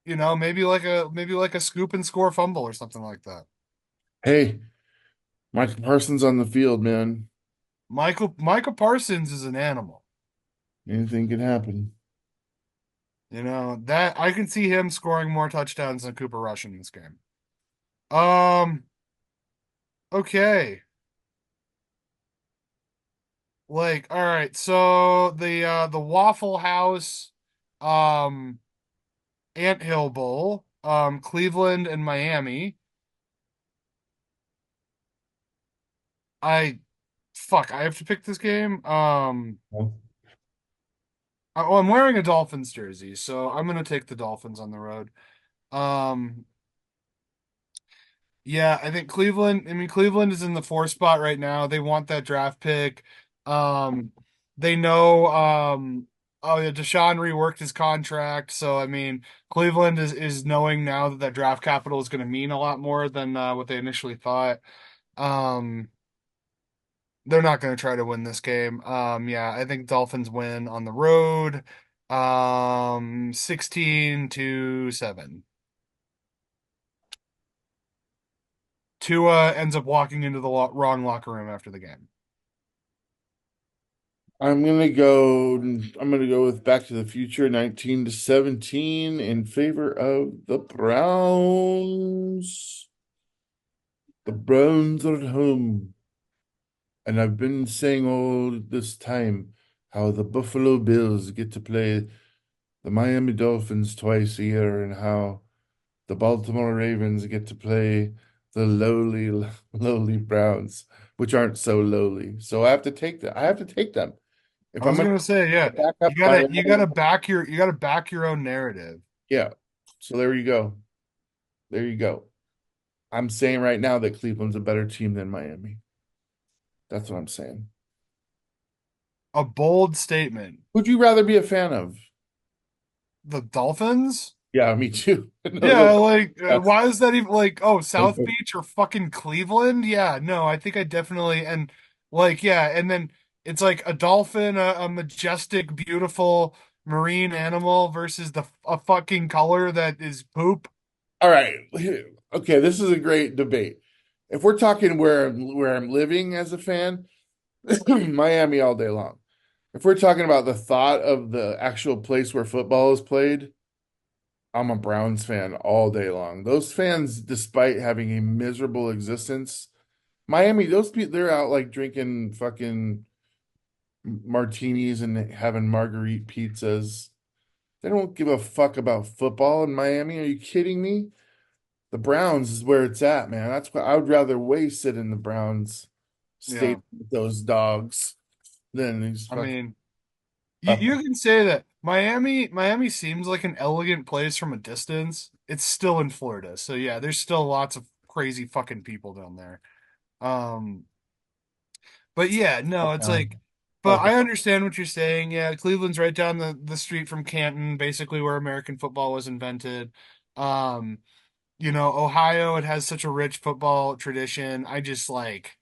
Maybe like a scoop and score fumble or something like that. Hey, Michael Parsons on the field, man. Michael Parsons is an animal. Anything can happen. That I can see him scoring more touchdowns than Cooper Rush in this game. Um, okay. Like, all right, so the Waffle House um Anthill Bowl, Cleveland and Miami. I I have to pick this game. I'm wearing a Dolphins jersey, so I'm gonna take the Dolphins on the road. Um, yeah, I think Cleveland. I mean, Cleveland is in the 4 spot right now. They want that draft pick. Um, they know. Oh yeah, Deshaun reworked his contract, so I mean, Cleveland is knowing now that draft capital is going to mean a lot more than what they initially thought. Um, they're not going to try to win this game. Yeah, I think Dolphins win on the road. 16-7. Tua ends up walking into the wrong locker room after the game. I'm gonna go with Back to the Future 19-17 in favor of the Browns. The Browns are at home. And I've been saying all this time how the Buffalo Bills get to play the Miami Dolphins twice a year and how the Baltimore Ravens get to play the lowly, lowly Browns, which aren't so lowly. So I have to take them. I have to take them. If I I'm was gonna gonna say, yeah, back you up by gotta you one, gotta back your own narrative. yeah. So there you go. There you go. I'm saying right now that Cleveland's a better team than Miami. That's what I'm saying. A bold statement. Who'd you rather be a fan of? The Dolphins? Yeah, me too. No, Yeah, no, like, that's why is that even like, oh, South Beach or fucking Cleveland? Yeah, no, I think I definitely, and like, yeah, and then it's like a dolphin, a majestic, beautiful marine animal versus a fucking color that is poop. all right. Okay, this is a great debate. If we're talking where I'm living as a fan, Miami all day long. If we're talking about the thought of the actual place where football is played, I'm a Browns fan all day long. Those fans, despite having a miserable existence, Miami, those people, they're out like drinking fucking martinis and having margarita pizzas. They don't give a fuck about football in Miami. Are you kidding me? The Browns is where it's at, man. That's why I would rather way sit in the Browns Yeah, stadium with those dogs than these I fucking mean, up. you can say that Miami seems like an elegant place from a distance. It's still in Florida, so yeah, there's still lots of crazy fucking people down there. Um, But yeah, no, it's like, but Fuck. I understand what you're saying. Yeah, Cleveland's right down the street from Canton, basically where American football was invented. Um, Ohio, it has such a rich football tradition. I just like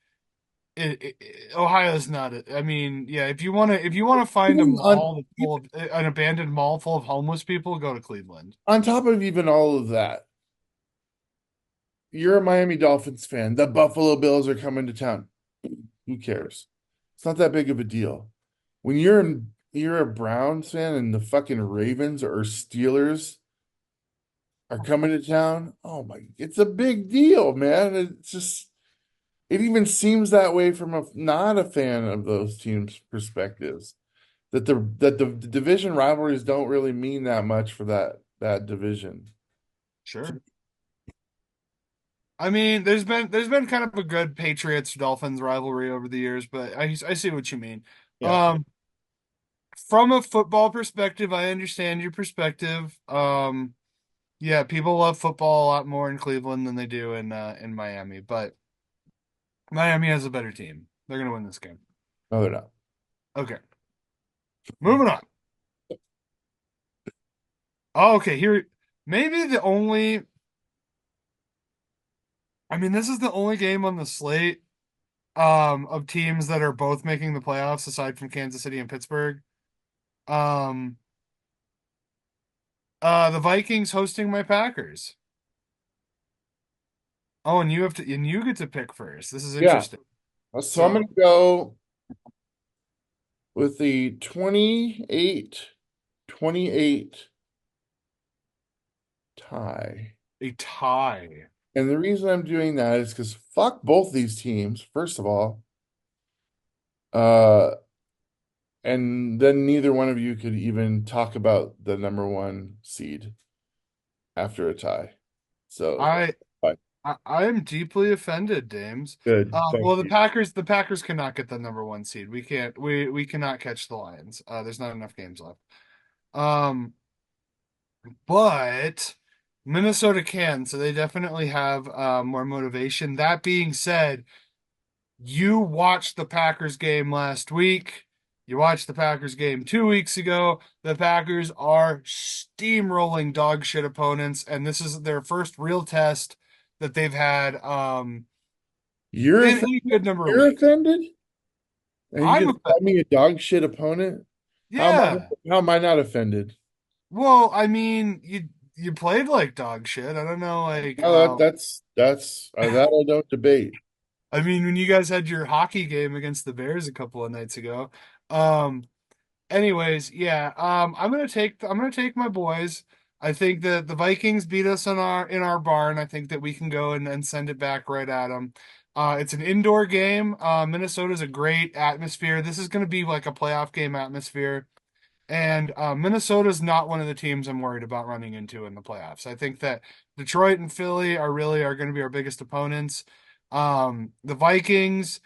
Ohio's not I mean, yeah, if you want to find a Even mall that's full of an abandoned mall full of homeless people, go to Cleveland. on top of even all of that, you're a Miami Dolphins fan. The Buffalo Bills are coming to town. Who cares? It's not that big of a deal. When you're a Browns fan and the fucking Ravens or Steelers are coming to town, oh my, it's a big deal, man. It's just it even seems that way from a not a fan of those teams' perspectives. That the division rivalries don't really mean that much for that division. Sure. I mean, there's been kind of a good Patriots Dolphins rivalry over the years, but I see what you mean. Yeah. Um, from a football perspective, I understand your perspective. Yeah, people love football a lot more in Cleveland than they do in Miami, but Miami has a better team. They're gonna win this game. No, they're not. Okay, moving on. Oh, okay, here maybe the only. I mean, this is the only game on the slate of teams that are both making the playoffs aside from Kansas City and Pittsburgh. Um, the Vikings hosting my Packers. Oh, and you get to pick first. This is Yeah. interesting. So I'm So gonna go with the 28-28 tie. a tie. And the reason I'm doing that is because fuck both these teams, first of all. Uh, and then neither one of you could even talk about the number one seed after a tie. So I fine. I am deeply offended, Dames. Good. Thank Well, you. The Packers cannot get the number one seed. We cannot catch the Lions. There's not enough games left. Um, but Minnesota can, so they definitely have more motivation. That being said, you watched the Packers game last week. You watched the Packers game 2 weeks ago. The Packers are steamrolling dog shit opponents, and this is their first real test that they've had You're in offended? any good number of You're weeks. offended? And you I'm just call offended. me a dog shit opponent? Yeah. How am I not offended? Well, I mean, you played like dog shit. I don't know, like Oh, that's that I don't debate. I mean, when you guys had your hockey game against the Bears a couple of nights ago. Um, Anyways, yeah, I'm gonna take my boys. I think that the Vikings beat us in our barn. I think that we can go and send it back right at them. It's an indoor game. Minnesota's a great atmosphere. This is going to be like a playoff game atmosphere. And Minnesota's not one of the teams I'm worried about running into in the playoffs. I think that Detroit and Philly are going to be our biggest opponents. The Vikings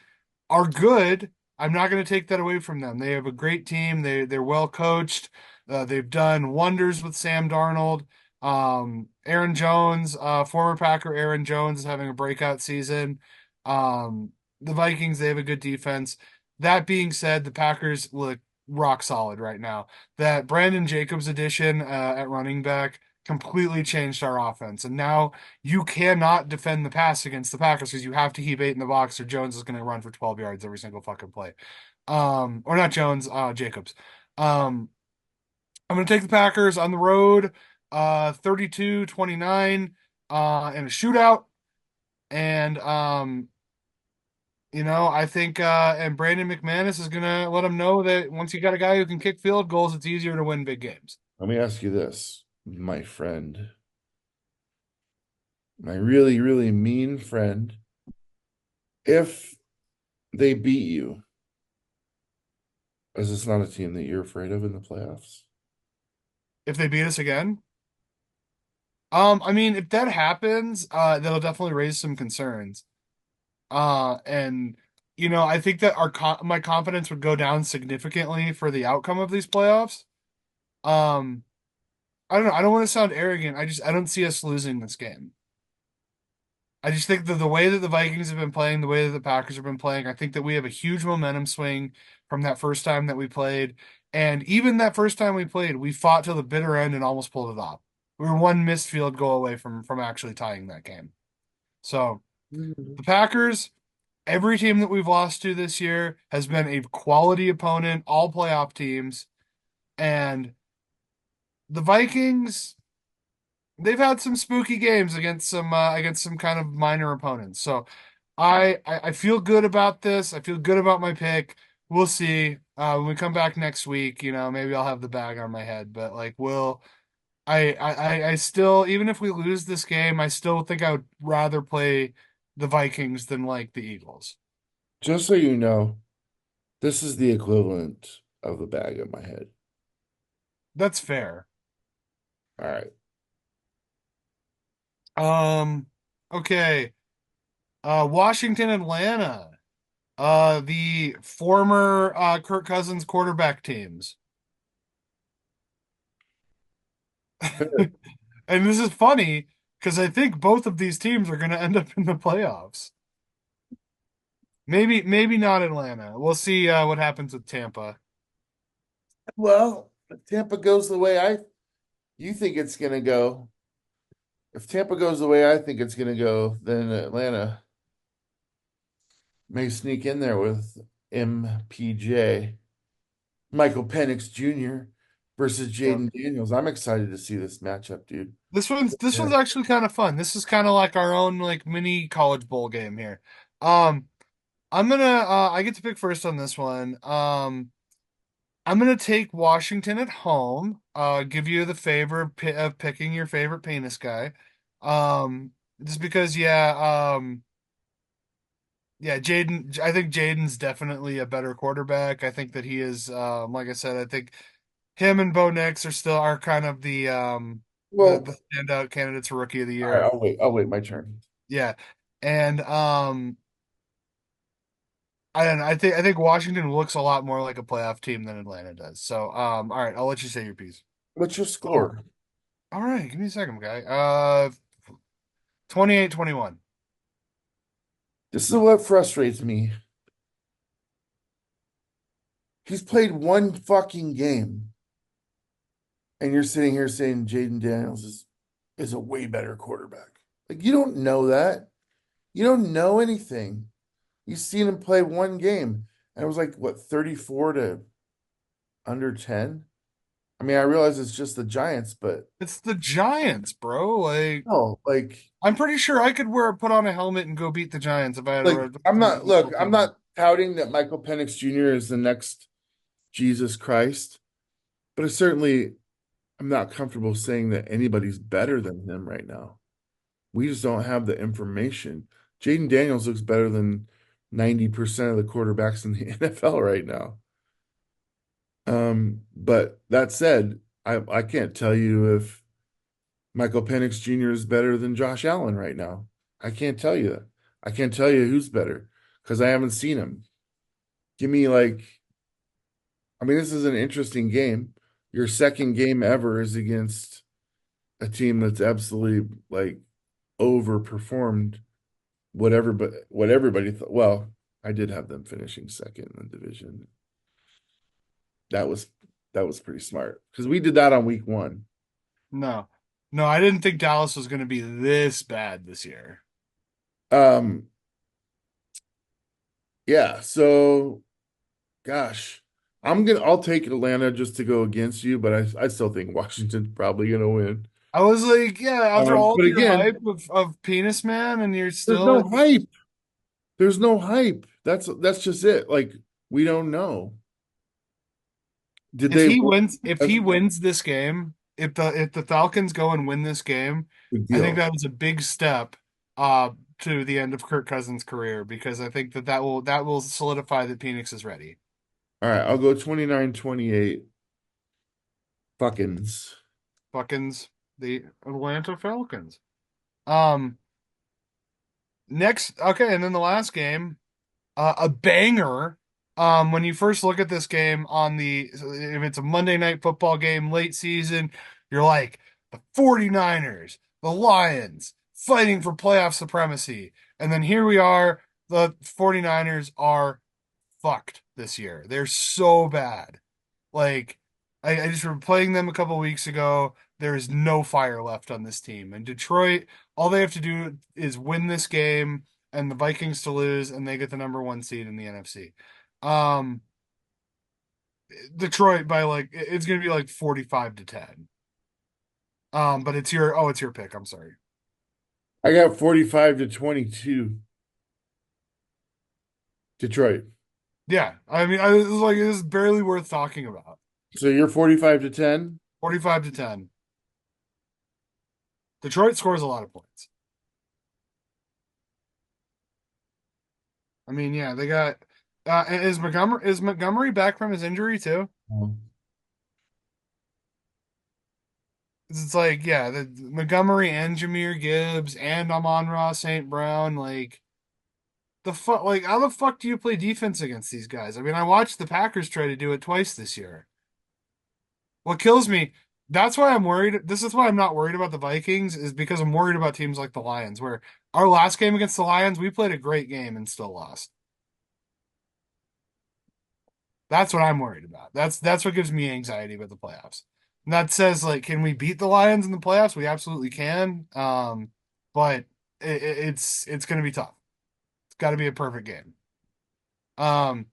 are good. I'm not going to take that away from them. They have a great team. They're well coached. They've done wonders with Sam Darnold. Aaron Jones, former Packer Aaron Jones is having a breakout season. Um, the Vikings, they have a good defense. That being said, the Packers look rock solid right now. That Brandon Jacobs addition at running back completely changed our offense. And now you cannot defend the pass against the Packers because you have to keep 8 in the box or Jones is going to run for 12 yards every single fucking play. Or not Jones, Jacobs. Um, I'm going to take the Packers on the road, 32-29, in a shootout. And I think and Brandon McManus is gonna let him know that once you got a guy who can kick field goals, it's easier to win big games. Let me ask you this, my friend, my really, really mean friend. If they beat you, is this not a team that you're afraid of in the playoffs? If they beat us again, I mean, if that happens, that'll definitely raise some concerns. And I think that my confidence would go down significantly for the outcome of these playoffs. Um, I don't know. I don't want to sound arrogant. I don't see us losing this game. I just think that the way that the Vikings have been playing, the way that the Packers have been playing, I think that we have a huge momentum swing from that first time that we played. And even that first time we played, we fought till the bitter end and almost pulled it off. We were one missed field goal away from actually tying that game. So Mhm. the Packers, every team that we've lost to this year has been a quality opponent, all playoff teams. And the Vikings, they've had some spooky games against some kind of minor opponents. So I feel good about this. I feel good about my pick. We'll see. When we come back next week, maybe I'll have the bag on my head. But like, I still, even if we lose this game, I still think I would rather play the Vikings than like the Eagles. Just so you know, this is the equivalent of the bag of my head. That's fair. All right. Um, okay. Washington, Atlanta. The former Kirk Cousins quarterback teams. Fair. And this is funny because I think both of these teams are going to end up in the playoffs. Maybe not Atlanta. We'll see what happens with Tampa. Well, if Tampa goes the way you think it's gonna go. If Tampa goes the way I think it's gonna go, then Atlanta may sneak in there with MPJ, Michael Penix Jr. versus Yep. Jaden Daniels. I'm excited to see this matchup, dude. This one's Yeah. actually kind of fun. This is kind of like our own like mini college bowl game here. Um, I get to pick first on this one. I'm gonna take Washington at home. Give you the favor of picking your favorite penis guy. Just because, yeah, Jaden. I think Jaden's definitely a better quarterback. I think that he is. Like I said, I think him and Bo Nix are kind of the Well, standout candidates for Rookie of the all right, Year. I'll wait my turn. Yeah, and I don't know. I think Washington looks a lot more like a playoff team than Atlanta does. So, all right, I'll let you say your piece. What's your Oh, score? all right, give me a second, guy. 28-21. This is what frustrates me. He's played one fucking game, and you're sitting here saying Jaden Daniels is a way better quarterback. Like you don't know that. You don't know anything. You've seen him play one game, and it was like what 34 to under 10. I mean, I realize it's just the Giants, but It's the Giants, bro. Like, no, I'm pretty sure I could put on a helmet and go beat the Giants if I had I'm some not look, physical I'm team. not touting that Michael Penix Jr. is the next Jesus Christ, but it's certainly I'm not comfortable saying that anybody's better than him right now. We just don't have the information. Jaden Daniels looks better than 90% of the quarterbacks in the NFL right now. But that said, I can't tell you if Michael Penix Jr. is better than Josh Allen right now. I can't tell you that. I can't tell you who's better because I haven't seen him. Give me I mean, this is an interesting game. Your second game ever is against a team that's absolutely overperformed what everybody thought. Well, I did have them finishing second in the division. That was that was pretty smart because we did that on week one. No. No, I didn't think Dallas was going to be this bad this year. Um, yeah, so gosh, I'll take Atlanta just to go against you, but I still think Washington's probably gonna win. I was like, yeah, after all of But your again, hype of Penis Man and you're there's still no hype. There's no hype. That's just it. Like we don't know. Did if they he win? wins if That's he a wins this game, if the Falcons go and win this game, big I think deal. that is a big step uh to the end of Kirk Cousins' career because I think that will solidify that Phoenix is ready. All right, I'll go 29-28. Fuckins. Falcons, the Atlanta Falcons. Um Next, okay, and then the last game, a banger. When you first look at this game if it's a Monday night football game, late season, you're like the 49ers, the Lions fighting for playoff supremacy. And then here we are, the 49ers are fucked this year. They're so bad. Like, I just remember playing them a couple weeks ago. There is no fire left on this team. And Detroit, all they have to do is win this game and the Vikings to lose, and they get the number one seed in the NFC. Um, Detroit by like it's gonna be like 45-10. But it's your pick. I'm sorry. I got 45-22. Detroit. Yeah, I mean, I was like, this is barely worth talking about. So you're 45-10? 45-10. Detroit scores a lot of points. I mean, yeah, they got. Is Montgomery back from his injury too? Oh. 'Cause it's like, yeah, the Montgomery and Jahmyr Gibbs and Amon-Ra St. Brown, like the fuck, like how the fuck do you play defense against these guys? I mean, I watched the Packers try to do it twice this year. What kills me, that's why I'm worried. This is why I'm not worried about the Vikings, is because I'm worried about teams like the Lions, where our last game against the Lions, we played a great game and still lost. That's what I'm worried about. That's what gives me anxiety about the playoffs. And that says like, can we beat the Lions in the playoffs? We absolutely can. But it's going to be tough. It's got to be a perfect game. Um,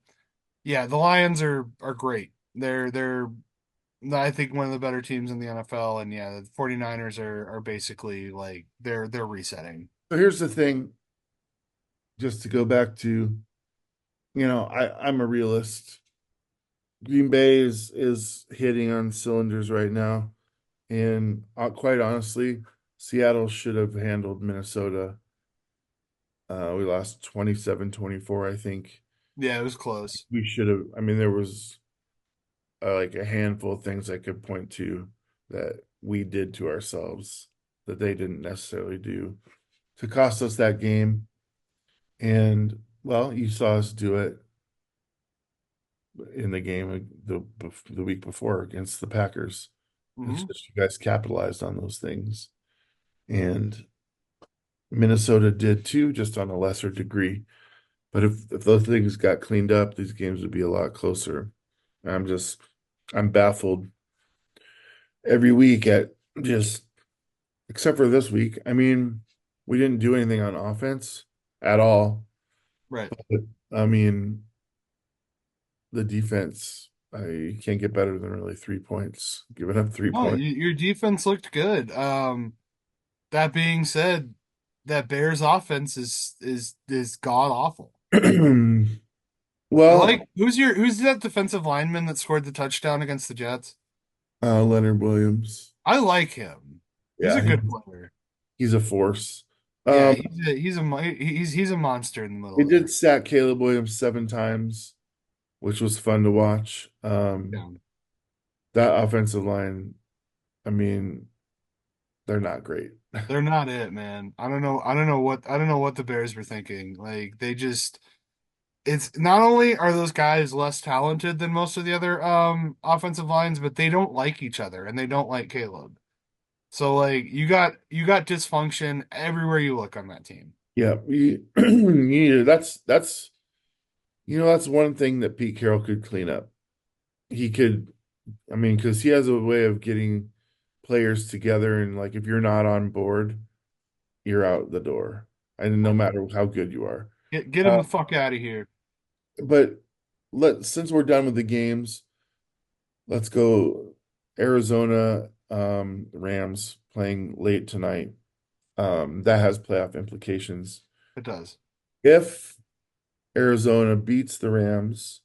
yeah, the Lions are great. They're I think one of the better teams in the NFL, and yeah, the 49ers are basically like they're resetting. So here's the thing, just to go back to, I'm a realist. Green Bay is hitting on cylinders right now. And quite honestly, Seattle should have handled Minnesota. We lost 27-24, I think. Yeah, it was close. We should have, I mean, there was like a handful of things I could point to that we did to ourselves that they didn't necessarily do to cost us that game. And well, you saw us do it in the game the week before against the Packers. It's Hmm. just you guys capitalized on those things. And Minnesota did too, just on a lesser degree. But if those things got cleaned up, these games would be a lot closer. I'm just I'm baffled every week at just except for this week. I mean, we didn't do anything on offense at all. Right. But, I mean, the defense, I can't get better than really 3 points. Giving up three Oh, points. your defense looked good. That being said, that Bears offense is god awful. I Well, like who's that defensive lineman that scored the touchdown against the Jets? Leonard Williams. I like him. He's a Yeah, good player. he's a force. Yeah, Um, he's a monster in the they middle did there. sack Caleb Williams 7 times, which was fun to watch. Yeah. That offensive line, I mean, they're not great. They're not it, man. I don't know what the Bears were thinking. Like they just it's not only are those guys less talented than most of the other offensive lines, but they don't like each other and they don't like Caleb. So like you got dysfunction everywhere you look on that team. Yeah, that's That's one thing that Pete Carroll could clean up. He could, I mean, because he has a way of getting players together, and like if you're not on board, you're out the door, and no matter how good you are. Get him Uh, the fuck out of here. but since we're done with the games, let's go Arizona Rams playing late tonight. That has playoff implications. It does. If Arizona beats the Rams,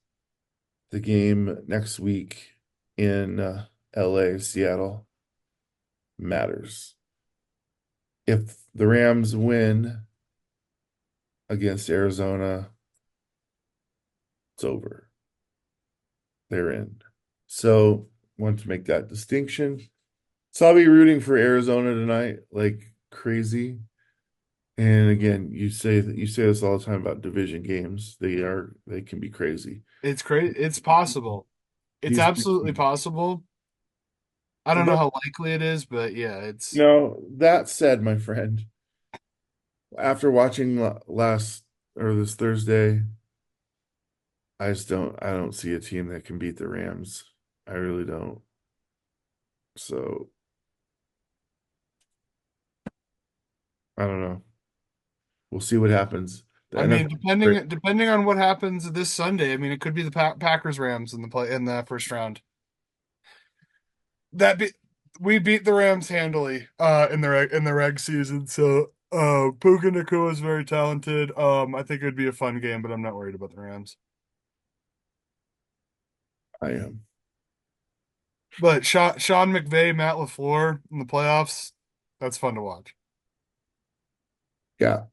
the game next week in LA, Seattle matters. If the Rams win against Arizona, it's over. They're in. So, want to make that distinction. So I'll be rooting for Arizona tonight, like crazy. And again, you say this all the time about division games. They can be crazy. It's crazy. It's possible. It's These, absolutely possible. I don't know but how likely it is, but yeah, it's that said, my friend, after watching last or this Thursday, I don't see a team that can beat the Rams. I really don't. So I don't know. We'll see what happens. The I mean, NFL, depending on what happens this Sunday, I mean, it could be the Packers Rams in the first round. That be We beat the Rams handily in the reg season. So Puka Nacua is very talented. I think it would be a fun game, but I'm not worried about the Rams. I am. But Sean McVay, Matt LaFleur in the playoffs, that's fun to watch. Yeah.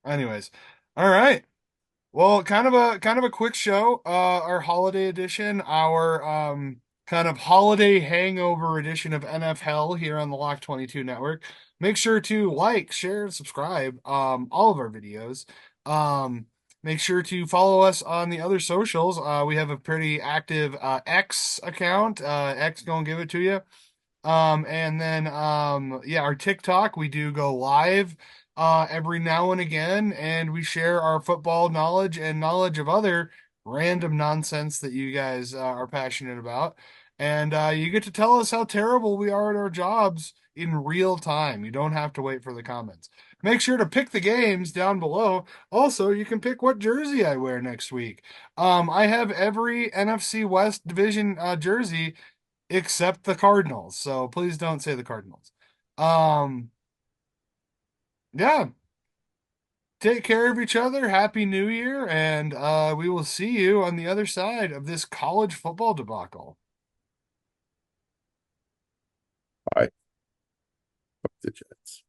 Anyways, all right. Well, kind of a quick show. Our holiday edition, our kind of holiday hangover edition of NFL here on the Lock 22 Network. Make sure to like, share, and subscribe all of our videos. Um, Make sure to follow us on the other socials. We have a pretty active X account. X gonna give it to you. And then yeah, our TikTok, we do go live every now and again, and we share our football knowledge and knowledge of other random nonsense that you guys are passionate about. And you get to tell us how terrible we are at our jobs in real time. You don't have to wait for the comments. Make sure to pick the games down below. Also, you can pick what jersey I wear next week. I have every NFC West division jersey except the Cardinals. So please don't say the Cardinals. Um, yeah, take care of each other. Happy New Year, and we will see you on the other side of this college football debacle. I the Jets.